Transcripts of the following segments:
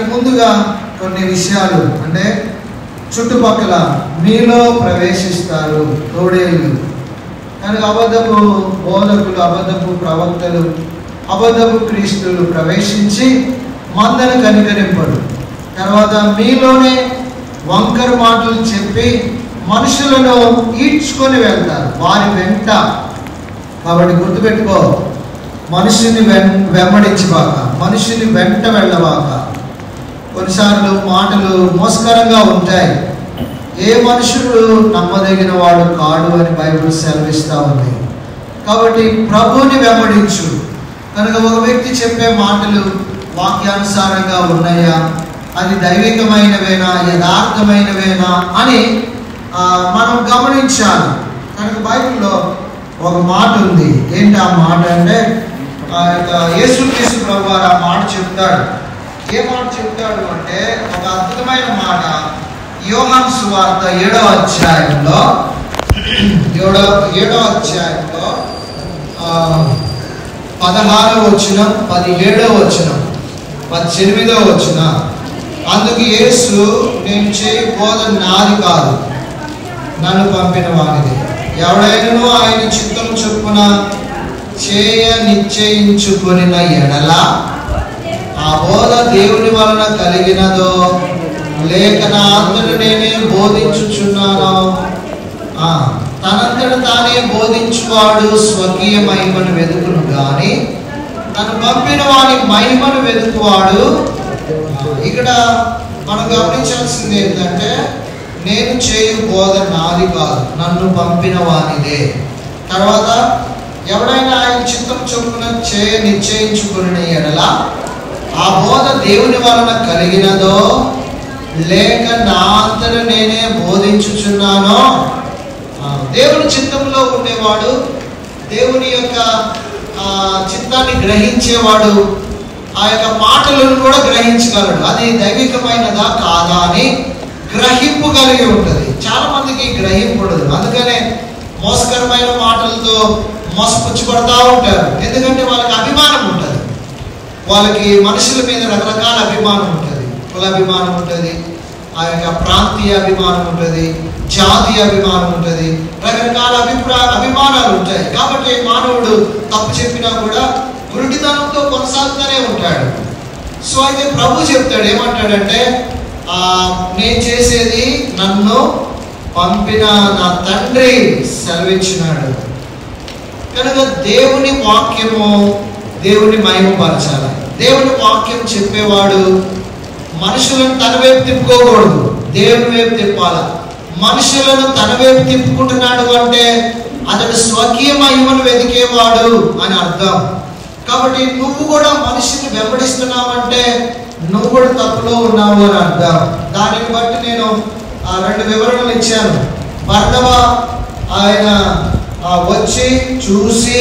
దానికి ముందుగా కొన్ని విషయాలు, అంటే చుట్టుపక్కల మీలో ప్రవేశిస్తారు తోడేళ్ళు. కనుక అబద్ధపు బోధకులు, అబద్ధపు ప్రవక్తలు, అబద్ధపు క్రీస్తులు ప్రవేశించి మందను కనికరింపడు. తర్వాత మీలోనే వంకర మాటలు చెప్పి మనుషులను ఈడ్చుకొని వెళ్తారు వారి వెంట. కాబట్టి గుర్తుపెట్టుకో, మనిషిని వెంబడించబాక, మనిషిని వెంట వెళ్ళబాక. కొన్నిసార్లు మాటలు మోసకరంగా ఉంటాయి. ఏ మనుషుడు నమ్మదగిన వాడు కాడు అని బైబిల్ సెలవిస్తూ ఉంది. కాబట్టి ప్రభువుని వెంబడించు. కనుక ఒక వ్యక్తి చెప్పే మాటలు వాక్యానుసారంగా ఉన్నాయా, అది దైవికమైనవేనా, యథార్థమైనవేనా అని మనం గమనించాలి. కనుక బైబిల్లో ఒక మాట ఉంది. ఏంటి ఆ మాట అంటే, యేసుక్రీస్తు ప్రభువారు ఆ మాట చెప్తాడు. ఏ మాట చెప్తాడు అంటే, ఒక అద్భుతమైన మాట. యోహాను సువార్త 7వ అధ్యాయంలో 16వ వచనం, 17వ వచనం, 18వ వచనం. అందుకు యేసు, నేను చేయు బోధ నాది కాదు, నన్ను పంపిన వానిది. ఎవడైనను ఆయన చిత్తం చొప్పున చేయ నిశ్చయించుకొనిన ఎడల ఆ బోధ దేవుని వలన కలిగినదో లేక నా అంతటా నేనే బోధించుచున్నానో, తనంతట తానే బోధించువాడు స్వకీయ మహిమను వెతుకును గాని తను పంపిన వాని మహిమను వెతుకువాడు. ఇక్కడ మనం గమనించాల్సింది ఏంటంటే, నేను చేయు బోధ నాది కాదు, నన్ను పంపిన వానిదే. తర్వాత ఎవడైనా ఆయన చిత్తం చొప్పున చేయ నిశ్చయించుకుని ఎడల ఆ బోధ దేవుని వలన కలిగినదో లేక నా అంతట నేనే బోధించుచున్నానో. దేవుని చిత్తంలో ఉండేవాడు, దేవుని యొక్క చిత్తాన్ని గ్రహించేవాడు ఆ యొక్క మాటలను కూడా గ్రహించగలడు. అది దైవికమైనదా కాదా అని గ్రహింపు కలిగి ఉంటుంది. చాలా మందికి గ్రహింపుడదు. అందుకనే మోసకరమైన మాటలతో మోసపుచ్చుపడతా ఉంటారు. ఎందుకంటే వాళ్ళకి అభిమానం ఉంటుంది. వాళ్ళకి మనుషుల మీద రకరకాల అభిమానం ఉంటుంది. కుల అభిమానం ఉంటుంది, ఆ యొక్క ప్రాంతీయ అభిమానం ఉంటుంది, జాతీయ అభిమానం ఉంటుంది, రకరకాల అభిమానాలు ఉంటాయి. కాబట్టి మానవుడు తప్పు చెప్పినా కూడా గురుడితనంతో కొనసాగుతూనే ఉంటాడు. సో అయితే ప్రభు చెప్తాడు, ఏమంటాడంటే, నేను చేసేది నన్ను పంపిన నా తండ్రి సెలవిచ్చినాడు. కనుక దేవుని వాక్యము దేవుని మహిమపరచాలి. దేవుని వాక్యం చెప్పేవాడు మనుషులను తన వైపు తిప్పుకోకూడదు, దేవుని వైపు తిప్పాలి. మనుషులను తన వైపు తిప్పుకుంటున్నాడు అంటే అతడు స్వకీయ మహిమను వెతికేవాడు అని అర్థం. కాబట్టి నువ్వు కూడా మనిషిని వెంబడిస్తున్నావంటే నువ్వు కూడా తప్పులో ఉన్నావు అని అర్థం. దానిని బట్టి నేను 2 వివరణలు ఇచ్చాను. బర్నబ ఆయన వచ్చి చూసి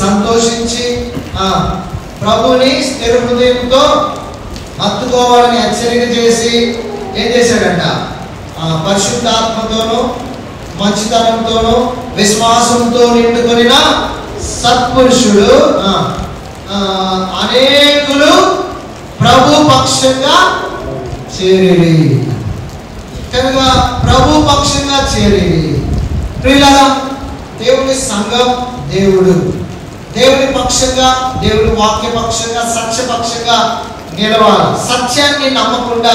సంతోషించి ప్రభుని స్థిర హృదయంతో హత్తుకోవాలని హెచ్చరిక చేసి ఏం చేశాడంట, పరిశుద్ధాత్మతోనూ మంచితనంతోనూ విశ్వాసంతో నిండుకొనిన సత్పురుషుడు అనేకులు ప్రభు పక్షంగా చేరిరి. కనుక ప్రభు పక్షంగా చేరిరి. ప్రియులారా, దేవుని సంఘం దేవుడు, దేవుని పక్షంగా, దేవుని వాక్య పక్షంగా, సత్యపక్షంగా నిలవాలి. సత్యాన్ని నమ్మకుండా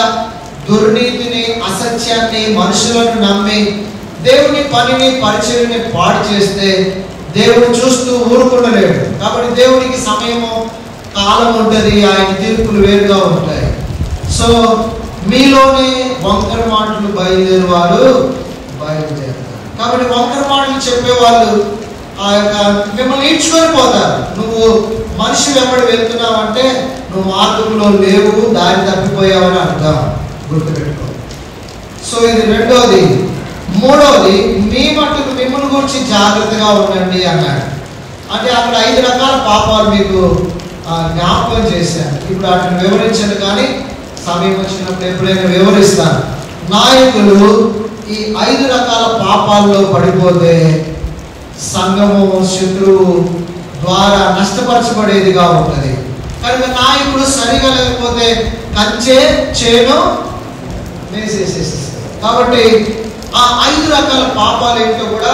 దుర్నీతిని, అసత్యాన్ని, మనుషులను నమ్మి దేవుని పనిని, పరిచర్యని పాడు చేస్తే దేవుడు చూస్తూ ఊరుకుండలేడు. కాబట్టి దేవునికి సమయము, కాలం ఉంటుంది, ఆయన తీర్పులు వేరుగా ఉంటాయి. సో మీలోనే వంకర మాటలు బయలుదేరువారు బయలుదేరుతారు. కాబట్టి వంకర మాటలు చెప్పేవాళ్ళు ఆ యొక్క మిమ్మల్ని ఈడ్చుకొని పోతారు. నువ్వు మనిషి వెంబడి వెళ్తున్నావు అంటే నువ్వు మార్గంలో లేవు, దారి తప్పిపోయావని అర్థం. గుర్తుపెట్టుకో. సో ఇది రెండోది. మూడవది, మీ మట్టుకు మిమ్మల్ని గురించి జాగ్రత్తగా ఉండండి అన్నాడు. అంటే అక్కడ 5 రకాల పాపాలు మీకు జ్ఞాపకం చేశాను. ఇప్పుడు వాటిని వివరించను, కానీ సమయం వచ్చినప్పుడు ఎప్పుడైనా వివరిస్తాను. నాయకులు ఈ 5 రకాల పాపాల్లో పడిపోతే సంఘము శత్రువు ద్వారా నష్టపరచబడేదిగా ఉంటుంది. కనుక నాయకుడు సరిగా లేకపోతే కంచె చేను వేసేసేస్తారు. కాబట్టి ఆ 5 రకాల పాపాలు ఏంటో కూడా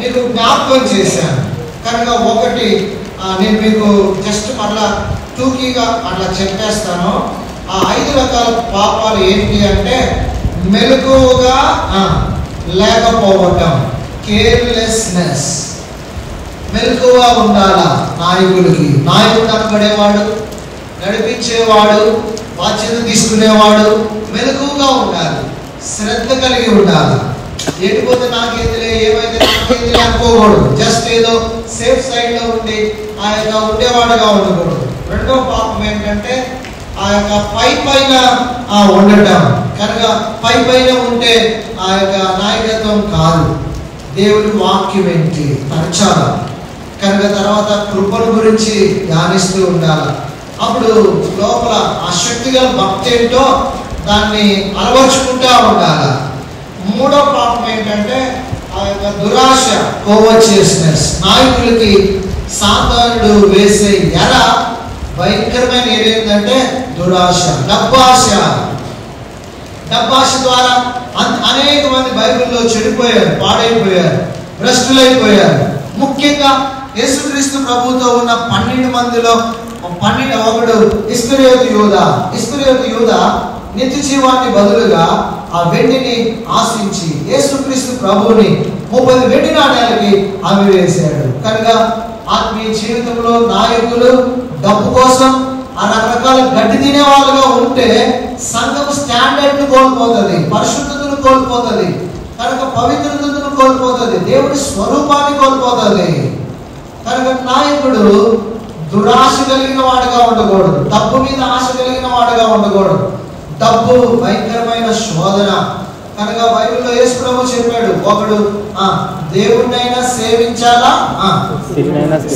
మీకు జ్ఞాపకం చేశాను. కనుక ఒకటి నేను మీకు జస్ట్ మళ్ళా టూకీగా అట్లా చెప్పేస్తాను. ఆ 5 రకాల పాపాలు ఏంటి అంటే మెలకువగా లేకపోవటం, కేర్లెస్నెస్. మెలకువగా ఉండాలా నాయకుడికి. నాయకుడు కనబడేవాడు, నడిపించేవాడు, బాధ్యత తీసుకునేవాడు మెలకువగా ఉండాలి, శ్రద్ధ కలిగి ఉండాలి. ఏడిపోతే నాకేందిలే, ఏమైతే నాకేందిలే అనుకోకూడదు. జస్ట్ ఏదో సేఫ్ సైడ్ లో ఉండి ఆ యొక్క ఉండేవాడుగా ఉండకూడదు. రెండో పాపం ఏంటంటే ఆ యొక్క పైన ఉండటం. కనుక పైన ఉంటే ఆ యొక్క నాయకత్వం కాదు. దేవుని వాక్యం ఏంటి తరచాలి. కనుక తర్వాత కృపను గురించి ధ్యానిస్తూ ఉండాలి. అప్పుడు లోపల ఆ శక్తి గల భక్తి ఏంటో దాన్ని అలవర్చుకుంటూ ఉండాలి. మూడో పాపం ఏంటంటే ఆ యొక్క దురాశ, కోవర్చియస్నెస్. నాయకులకి సాతానుడు వేసే ఎర భయంకరమైన ఏంటంటే దురాశ, డబ్బాశ. డబ్బాశ ద్వారా అనేక మంది బైబిల్లో చెడిపోయారు, పాడైపోయారు, భ్రష్టులైపోయారు. ముఖ్యంగా యేసుక్రీస్తు ప్రభువుతో ఉన్న 12 మందిలో ఒకడు ఇస్కరియోతు యూదా. ఇస్కరియోతు యూదా నిత్య జీవాన్ని బదులుగా ఆ వెండిని ఆశించి యేసుక్రీస్తు ప్రభువుని 30 వెండి నాణేలకి అమ్మివేశాడు. కనుక ఆత్మీయ జీవితంలో నాయకులు డబ్బు కోసం ఆ రకరకాల గడ్డి తినే వాళ్ళుగా ఉంటే సంఘం స్టాండర్డ్ను కోల్పోతుంది, పరిశుద్ధతను కోల్పోతుంది, కనుక పవిత్రతను కోల్పోతుంది, దేవుడి స్వరూపాన్ని కోల్పోతుంది. కనుక నాయకుడు దురాశ కలిగిన వాడుగా ఉండకూడదు, డబ్బు మీద ఆశ కలిగిన వాడుగా ఉండకూడదు. డబ్బు భయంకరమైన శోధన. కనుక బైబిల్లో యేసు ప్రభు చెప్పాడు, ఒకడు దేవుణ్ణైనా సేవించాలా,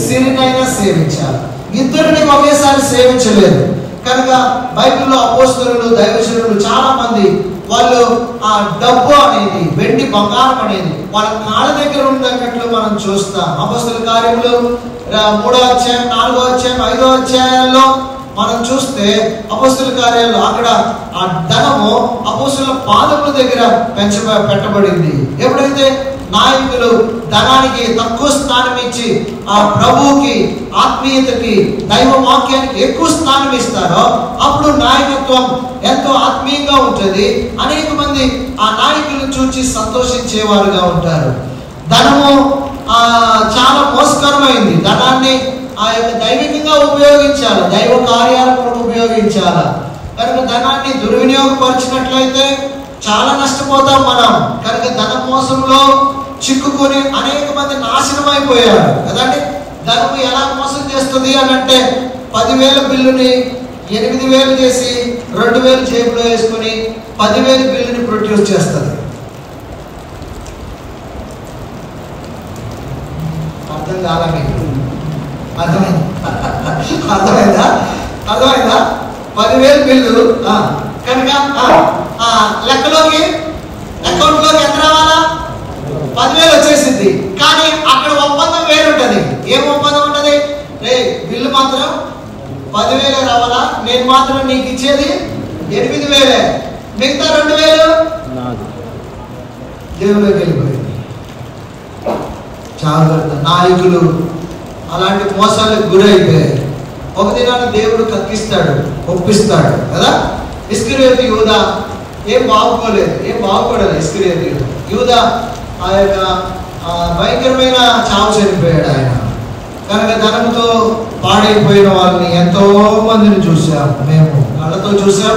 సిరినైనా సేవించాలా. ఇద్దరిని ఒకేసారి సేవించలేదు. కనుక బైబిల్లో అపోస్తలులు, దైవజనులు చాలా మంది వాళ్ళు ఆ డబ్బు అనేది, వెండి బంగారం అనేది వాళ్ళ కాళ్ళ దగ్గర ఉన్నట్లు మనం చూస్తాం. అపోస్తల కార్యములు 3వ అధ్యాయం, 4వ అధ్యాయం, 5వ అధ్యాయాల్లో మనం చూస్తే అపోస్తల కార్యాలు అక్కడ ఆ ధనము అపోస్తలుల పాదముల దగ్గర పెట్టబడింది. ఎప్పుడైతే నాయకులు ధనానికి తక్కువ స్థానం ఇచ్చి ఆ ప్రభువుకి, ఆత్మీయతకి, దైవ వాక్యానికి ఎక్కువ స్థానం ఇస్తారో అప్పుడు నాయకత్వం ఎంతో ఆత్మీయంగా ఉంటుంది. అనేక మంది ఆ నాయకులను చూసి సంతోషించేవారుగా ఉంటారు. ధనము చాలా మోసకరమైంది. ధనాన్ని ఆ యొక్క దైవికంగా ఉపయోగించాలి, దైవ కార్యాల కొరకు ఉపయోగించాలి. కనుక ధనాన్ని దుర్వినియోగపరిచినట్లయితే చాలా నష్టపోతాం మనం. కనుక ధన మోసంలో చిక్కుకొని అనేక మంది నాశనం అయిపోయారు కదండి. ధనము ఎలా మోసం చేస్తుంది అని అంటే 10,000 బిల్లుని 8,000 చేసి 2,000 జేబులో వేసుకుని 10,000 బిల్లుని ప్రొడ్యూస్ చేస్తుంది. అర్థం కాదా మీకు? అర్థమైందా? 10,000 బిల్లు. కనుక లెక్కలోకి, అకౌంట్లోకి ఎంత రావాలా? 10,000 వచ్చేసింది. కానీ అక్కడ ఒప్పందం వేరుంటది. ఏం ఒప్పందం ఉంటది? రే బిల్లు మాత్రం 10,000 రావాలా, నేను మాత్రం నీకు ఇచ్చేది 8,000, మిగతా 2,000 దేవుడికి వెళ్ళిపోయింది. జాగ్రత్త. నాయకులు అలాంటి మోసాలకు గురైపోయారు. ఒక దినాన్ని దేవుడు కక్కిస్తాడు, ఒప్పిస్తాడు కదా. ఇస్కరియోతు యూదా ఏం బాగుపడలేదు. ఇస్కరియోతు యూదా ఆ యొక్క భయంకరమైన చావు చనిపోయాడు ఆయన. కనుక ధనంతో పాడైపోయిన వాళ్ళని ఎంతో మందిని చూసాం, మేము కళ్ళతో చూసాం,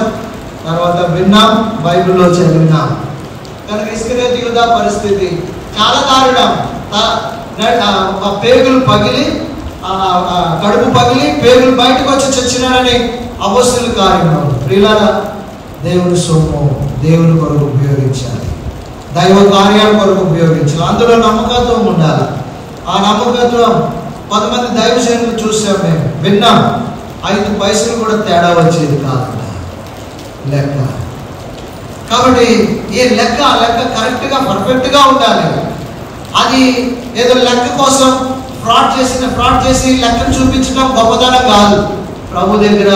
తర్వాత విన్నాం, బైబిల్లో చదివినాం. కనుక ఇస్కరియోతు యూదా పరిస్థితి చాలా దారుణం. పేగులు పగిలి, కడుపు పగిలి పేగులు బయటకు వచ్చి చచ్చినాడని అపోస్తల కార్యంలో. ప్రియులారా, దేవుని సొమ్ము దేవుని కొరకు ఉపయోగించాలి, దైవ కార్యాల కొరకు ఉపయోగించాలి. అందులో నమ్మకత్వం ఉండాలి. ఆ నమ్మకత్వం కొంతమంది దైవజనులు చూసాం, మేము విన్నాం. 5 పైసలు కూడా తేడా వచ్చేది కాదంట లెక్క. కాబట్టి ఈ లెక్క కరెక్ట్గా పర్ఫెక్ట్గా ఉండాలి. అది ఏదో లెక్క కోసం ఫ్రాడ్ చేసి లెక్కను చూపించడం గొప్పదనం కాదు. ప్రభు దగ్గర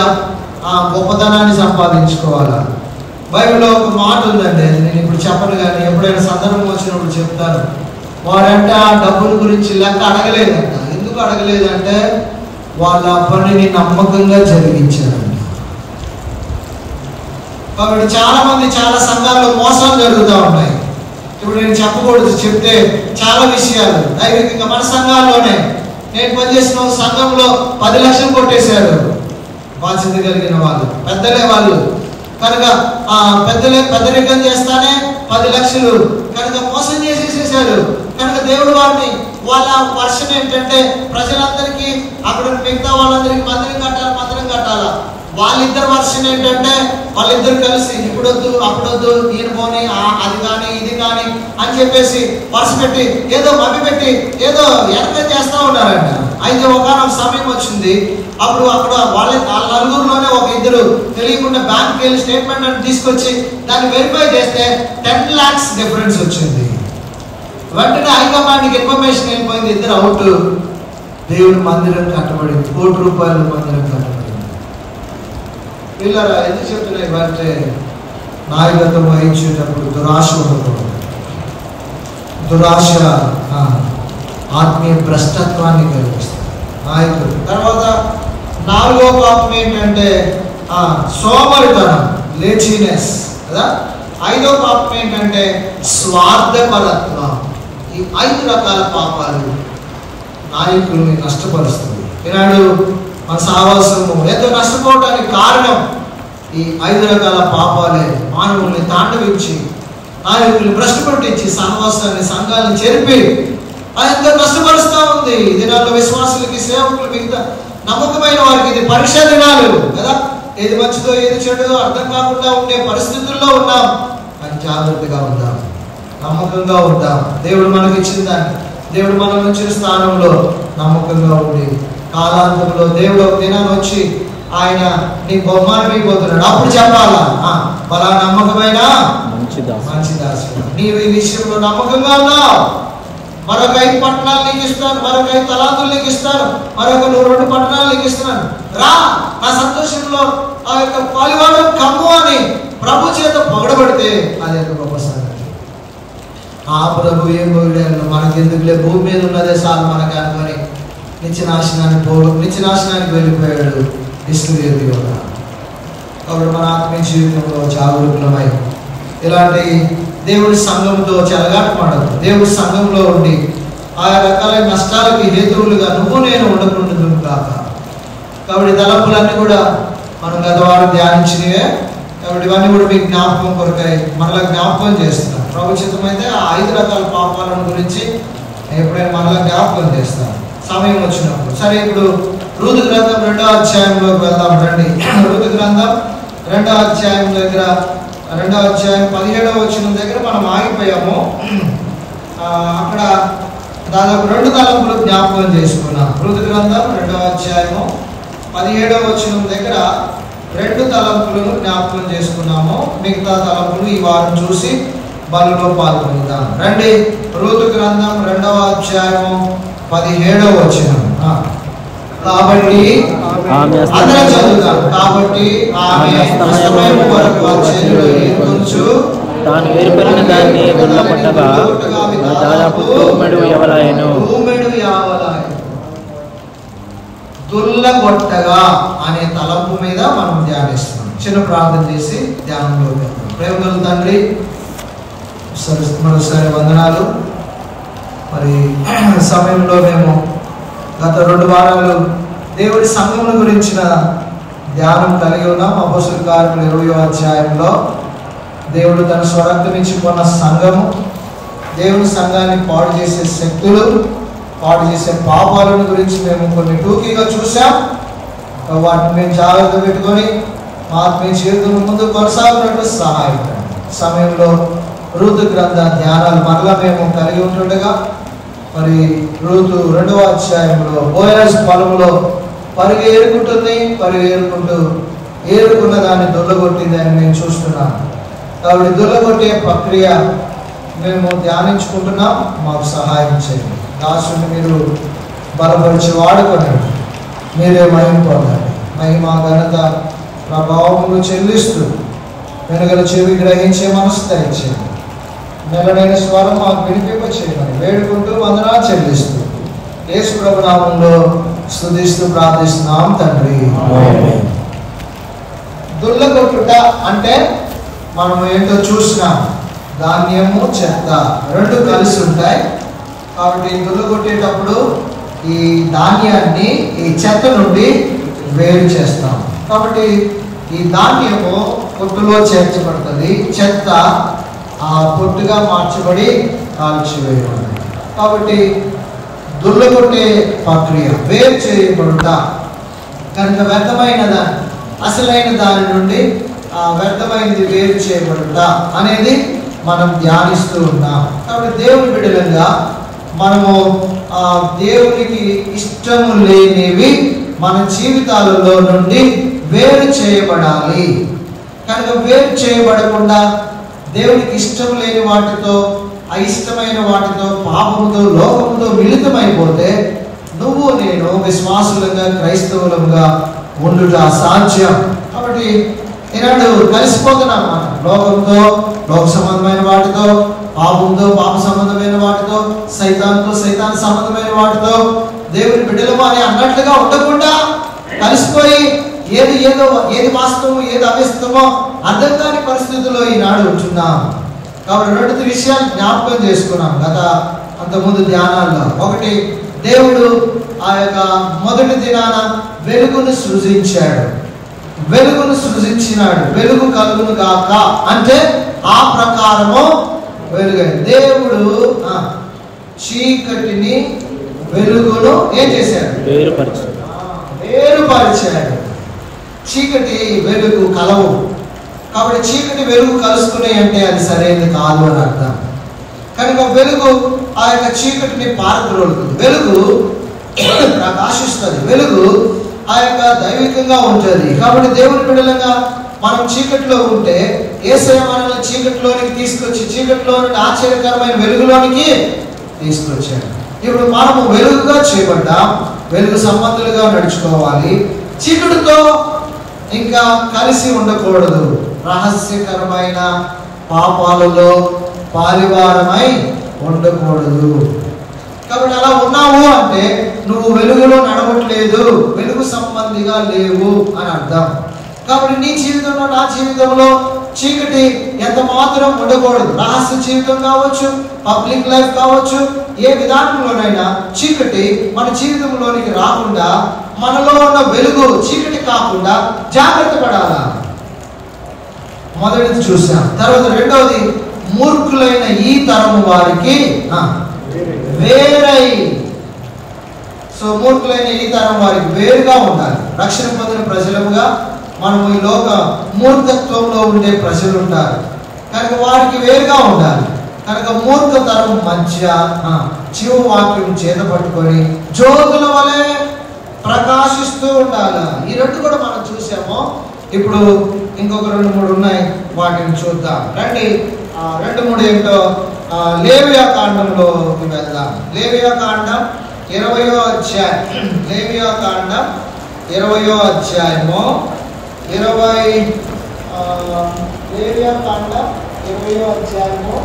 ఆ గొప్పతనాన్ని సంపాదించుకోవాలా. బైబిల్లో ఒక మాట ఉందండి, అది నేను ఇప్పుడు చెప్పను, కానీ ఎప్పుడైనా సందర్భం వచ్చినప్పుడు చెప్తాను. వారంటే ఆ డబ్బుల గురించి లెక్క అడగలేదంట. ఎందుకు అడగలేదంటే వాళ్ళ పనిని నమ్మకంగా జరిగించారంట. కాబట్టి చాలా మంది చాలా సంఘాల్లో మోసాలు జరుగుతూ ఉన్నాయి. ఇప్పుడు నేను చెప్పకూడదు, చెప్తే చాలా విషయాలు దైవికంగా మన సంఘాల్లోనే. నేను పనిచేసిన సంఘంలో 10 లక్షలు కొట్టేశారు బాధ్యత కలిగిన వాళ్ళు, పెద్దలే వాళ్ళు. కనుక పెద్దరికం చేస్తానే 10 లక్షలు కనుక మోసం చేసేసేసారు. కనుక దేవుడు వారిని, వాళ్ళ వర్షం ఏంటంటే ప్రజలందరికీ అక్కడ మిగతా వాళ్ళందరికీ మందిరం కట్టాలా. వాళ్ళిద్దరు వర్షన్ ఏంటంటే వాళ్ళిద్దరు కలిసి ఇప్పుడొద్దు అప్పుడొద్దు, ఈయన పోని అది కానీ ఇది కానీ అని చెప్పేసి వరుస పెట్టి ఏదో మభ్య పెట్టి ఏదో వెనక చేస్తూ ఉన్నారంట. అయితే ఒకనొక సమయం వచ్చింది, అప్పుడు అక్కడ వాళ్ళ నలుగురులోనే ఒక ఇద్దరు తెలియకుండా బ్యాంక్కి వెళ్ళి స్టేట్మెంట్ అని తీసుకొచ్చి దాన్ని వెరిఫై చేస్తే 10 lakhs డిఫరెన్స్ వచ్చింది. వెంటనే హైకమాండ్కి ఇన్ఫర్మేషన్ వెళ్ళిపోయింది, ఇద్దరు అవుట్. దేవుడి మందిరం కట్టబడింది, ₹1 కోటి మందిరం కట్టబడింది. పిల్లరా ఎందుకు చెప్తున్నాయి అంటే నాయకత్వం వహించేటప్పుడు దురాశ ఉండకూడదు. దురాశ ఆత్మీయ భ్రష్టత్వాన్ని కలిగిస్తుంది నాయకుడు. తర్వాత 4వ పాపం ఏంటంటే సోమరితనం, లేజినెస్ కదా. 5వ పాపం ఏంటంటే స్వార్థపరత్వం. ఈ 5 రకాల పాపాలు నాయకుల్ని నష్టపరుస్తుంది. ఈనాడు మన సహవాసము ఎంతో నష్టపోవడానికి కారణం ఈ 5 రకాల పాపాలే. మానవుల్ని తాండవించి నాయకుల్ని భ్రష్టపట్టించి సహవాసాన్ని సంఘాలను చెరిపి ఎంతో నష్టపరుస్తూ ఉంది. ఈ దినాల్లో విశ్వాసులకి, సేవకులు, మిగతా నమ్మకమైన వారికి ఇది పరీక్ష దినాలు కదా. ఏది మంచిదో ఏది చెడుదో అర్థం కాకుండా ఉండే పరిస్థితుల్లో ఉన్నాం. కానీ జాగ్రత్తగా ఉందాం, నమ్మకంగా ఉందాం. దేవుడు మనకి ఇచ్చిన దాన్ని, దేవుడు మనం ఉంచిన స్థానంలో నమ్మకంగా ఉండి కాలాంతంలో దేవుడు ఒక దినాన్ని వచ్చి ఆయన నీ బహుమానం అయిపోతున్నాడు. అప్పుడు చెప్పాలా, బలా నమ్మకమైన మంచి దాసుడు, నీవు ఈ విషయంలో నమ్మకంగా ఉన్నావు, మరొక 5 పట్టణాలు నీకు ఇస్తాను, మరొక 5 తలాంతులు నీకు ఇస్తాను, మరొక 2 పట్టణాలు నీకు ఇస్తున్నాను, రా నా సంతోషంలో ఆ యొక్క పాలివాడం కమ్ము అని ప్రభు చేత పొగడబడితే అది ఒక గొప్ప సంగతి. ఆ ప్రభు ఏం పొగిడాను, మనకెందుకులే, భూమి మీద ఉన్నదే చాలు మనకు అనుకొని నిత్యనాశనానికి వెళ్ళిపోయాడు ఇస్కరియోతు యోధ. కాబట్టి మన ఆత్మీయ జీవితంలో జాగరూకులమై ఇలాంటి దేవుడి సంఘంతో చెలగాటమాడదు. దేవుడి సంఘంలో ఉండి ఆయా రకాలైన నష్టాలకి హేతువులుగా నువ్వు నేను ఉండకుండా కాక. కాబట్టి తలంపులన్నీ కూడా మనం గతవారం ధ్యానించినవే. కాబట్టి ఇవన్నీ కూడా మీకు జ్ఞాపకం కొరకై మనలా జ్ఞాపకం చేస్తున్నాను. ప్రభుత్వం అయితే ఆ 5 రకాల పాపాలను గురించి ఎప్పుడైనా మనలా జ్ఞాపకం చేస్తాను సమయం వచ్చినప్పుడు. సరే, ఇప్పుడు రూతు గ్రంథం 2వ అధ్యాయంలోకి వెళ్దాం రండి. రూతు గ్రంథం 2వ అధ్యాయం దగ్గర 2వ అధ్యాయం 17వ వచనం దగ్గర మనం ఆగిపోయాము. అక్కడ దాదాపు 2 తలంపులు జ్ఞాపకం చేసుకున్నాం. రూతు గ్రంథం 2వ అధ్యాయము 17వ వచనం దగ్గర 2 తలంపులను జ్ఞాపకం చేసుకున్నాము. మిగతా తలంపులు ఈ వారం చూసి బలిలో పాల్గొందాం రండి. రూతు గ్రంథం 2వ అధ్యాయము 17వ వచనం. కాబట్టి అందరం చదువుతాం. కాబట్టి ఆమె అస్తమయం వరకు తాను వేరుపడిన దాన్ని దుల్లగొట్టగా దాదాపు తూమెడు యవలాయెను. దుల్లగొట్టగా అనే తలంపు మీద మనం ధ్యానిస్తున్నాం. చిన్న ప్రార్థన చేసి ధ్యానంలో వెళ్తాం. ప్రేమగల తండ్రి, మరోసారి వందనాలు. మరి సమయంలో మేము గత 2 వారాలు దేవుడి సంఘముల గురించిన ధ్యానం కలిగి ఉన్నాం. అపోస్తలుల కార్యములు 20వ అధ్యాయంలో దేవుడు తన స్వరక్తం ఇచ్చి కొన్న సంఘము, దేవుని సంఘాన్ని పాడు చేసే శక్తులు, పాడు చేసే పాపాలను గురించి మేము కొన్ని టూకీగా చూసాం. వాటిని మేము జాగ్రత్త పెట్టుకొని మా ఆత్మీయ జీవితం ముందు కొనసాగినట్టు సహాయపడండి. సమయంలో రూతు గ్రంథ ధ్యానాలు మరలా మేము కలిగి ఉంటుండగా మరి రూతు 2వ అధ్యాయంలో బోయజ్ పొలంలో ఏరుకుంటూ ఏరుకున్న దాన్ని దుల్లగొట్టింది అని మేము చూస్తున్నాం. కాబట్టి దుల్లగొట్టే ప్రక్రియ మేము ధ్యానించుకుంటున్నాం. మాకు సహాయం చేయండి. దాసుని మీరు బలపరిచి వాడుకోనండి. మీరే మహిమ పొందండి. మహిమ ఘనత ప్రభావములు చెల్లిస్తూ వెనుగల చెవి గ్రహించే మనసు దయచేయండి. నెలనైన స్వరం మాకు వినిపింప చేయమని వేడుకుంటూ వందనాలు చెల్లిస్తూ యేసు ప్రభు నామములో స్తుతిస్తూ ప్రార్థిస్తున్నాం తండ్రి. దుల్లగొట్టుట అంటే మనం ఏంటో చూసినాం, ధాన్యము చెత్త రెండు కలిసి ఉంటాయి. కాబట్టి దుల్లగొట్టేటప్పుడు ఈ ధాన్యాన్ని ఈ చెత్త నుండి వేరు చేస్తాం. కాబట్టి ఈ ధాన్యము పొట్టులో చేర్చబడుతుంది, చెత్త ఆ పొట్టుగా మార్చబడి కాల్చివేయబడుతుంది. కాబట్టి దుల్లగొట్టే ప్రక్రియ వేరు చేయబడుట కనుక వ్యర్థమైన దాన్ని అసలైన దాని నుండి వ్యర్థమైనది వేరు చేయబడుట అనేది మనం ధ్యానిస్తూ ఉన్నాం. కాబట్టి దేవుని బిడ్డలుగా మనము దేవునికి ఇష్టము లేనివి మన జీవితాలలో నుండి వేరు చేయబడాలి. కనుక వేరు చేయబడకుండా దేవునికి ఇష్టం లేని వాటితో, అయిష్టమైన వాటితో, పాపముతో, లోకముతో మిళితమైపోతే నువ్వు నేను విశ్వాసులుగా క్రైస్తవులుగా ఉండుట అసాధ్యం. కాబట్టి ఈనాడు కలిసిపోతున్నాం మనం లోకంతో, లోక సంబంధమైన వాటితో, పాపంతో, పాప సంబంధమైన వాటితో, సైతాన్తో, సైతాన్ సంబంధమైన వాటితో. దేవుని బిడ్డలము అని అన్నట్లుగా ఉండకుండా కలిసిపోయి ఏది వాస్తవమో ఏది అవిస్తమో అర్థం కాని పరిస్థితుల్లో ఈనాడు ఉంటున్నాం. కాబట్టి రెండు విషయాలు జ్ఞాపకం చేసుకున్నాం అంతకుముందు ధ్యానాల్లో. ఒకటి, దేవుడు ఆ యొక్క మొదటి దినాన వెలుగును సృజించాడు, వెలుగును సృజించినాడు. వెలుగు కలుగును గాక అంటే ఆ ప్రకారము వెలుగు. దేవుడు చీకటిని వెలుగును ఏం చేశాడు? వేరుపరిచాడు. చీకటి వెలుగు కలవు. కాబట్టి చీకటి వెలుగు కలుసుకున్నాయి అంటే అది సరైనది కాదు అని అర్థం. కనుక వెలుగు ఆ యొక్క చీకటిని పారద్రోలుతుంది. వెలుగు ప్రకాశిస్తుంది, వెలుగు ఆ యొక్క దైవికంగా ఉంటుంది. కాబట్టి దేవుని బిడ్డలుగా మనం చీకటిలో ఉంటే యేసయ్య మనల్ని చీకటిలోనికి తీసుకొచ్చి చీకటిలో నుండి ఆశ్చర్యకరమైన వెలుగులోనికి తీసుకొచ్చాడు. ఇప్పుడు మనము వెలుగుగా చేయబడ్డాం, వెలుగు సంబంధులుగా నడుచుకోవాలి. చీకటితో ఇంకా కలిసి ఉండకూడదు. రహస్యకరమైన పాపాలలో పాలివారమై ఉండకూడదు. కాబట్టి అలా ఉన్నావు అంటే నువ్వు వెలుగులో నడవట్లేదు, వెలుగు సంబంధిగా లేవు అని అర్థం. కాబట్టి నీ జీవితంలో, నా జీవితంలో చీకటి ఎంత మాత్రం ఉండకూడదు. రహస్య జీవితం కావచ్చు, పబ్లిక్ లైఫ్ కావచ్చు, ఏ విధానంలోనైనా చీకటి మన జీవితంలోనికి రాకుండా మనలో ఉన్న వెలుగు చీకటి కాకుండా జాగ్రత్త పడాలా. మొదటిది చూసాం. తర్వాత రెండవది, మూర్ఖులైన ఈ తరము వారికి వేరై. సో మూర్ఖులైన ఈ తరం వారికి వేరుగా ఉండాలి. రక్షణ పొందిన ప్రజలుగా మనము ఈ లోక మూర్ఖత్వంలో ఉండే ప్రజలు ఉంటారు కనుక వారికి వేరుగా ఉండాలి. కనుక మూర్ఖతరం మధ్య జీవవాక్యం చేత పట్టుకొని జ్యోతుల వలె ప్రకాశిస్తూ ఉండాలి. ఈ రెండు కూడా మనం చూసాము. ఇప్పుడు ఇంకొక 2-3 ఉన్నాయి, వాటిని చూద్దాం రండి. 2-3 ఏంటో లేవియా కాండంలోకి వెళ్దాం. లేవియా కాండం 20వ అధ్యాయం. లేవియా కాండం 20వ అధ్యాయము లేవియా కాండం 20వ అధ్యాయము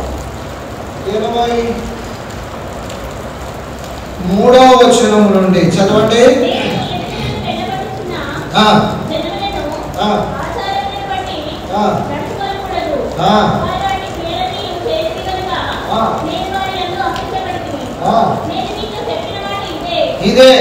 23వ వచనం నుండి చదవండి. ఇదే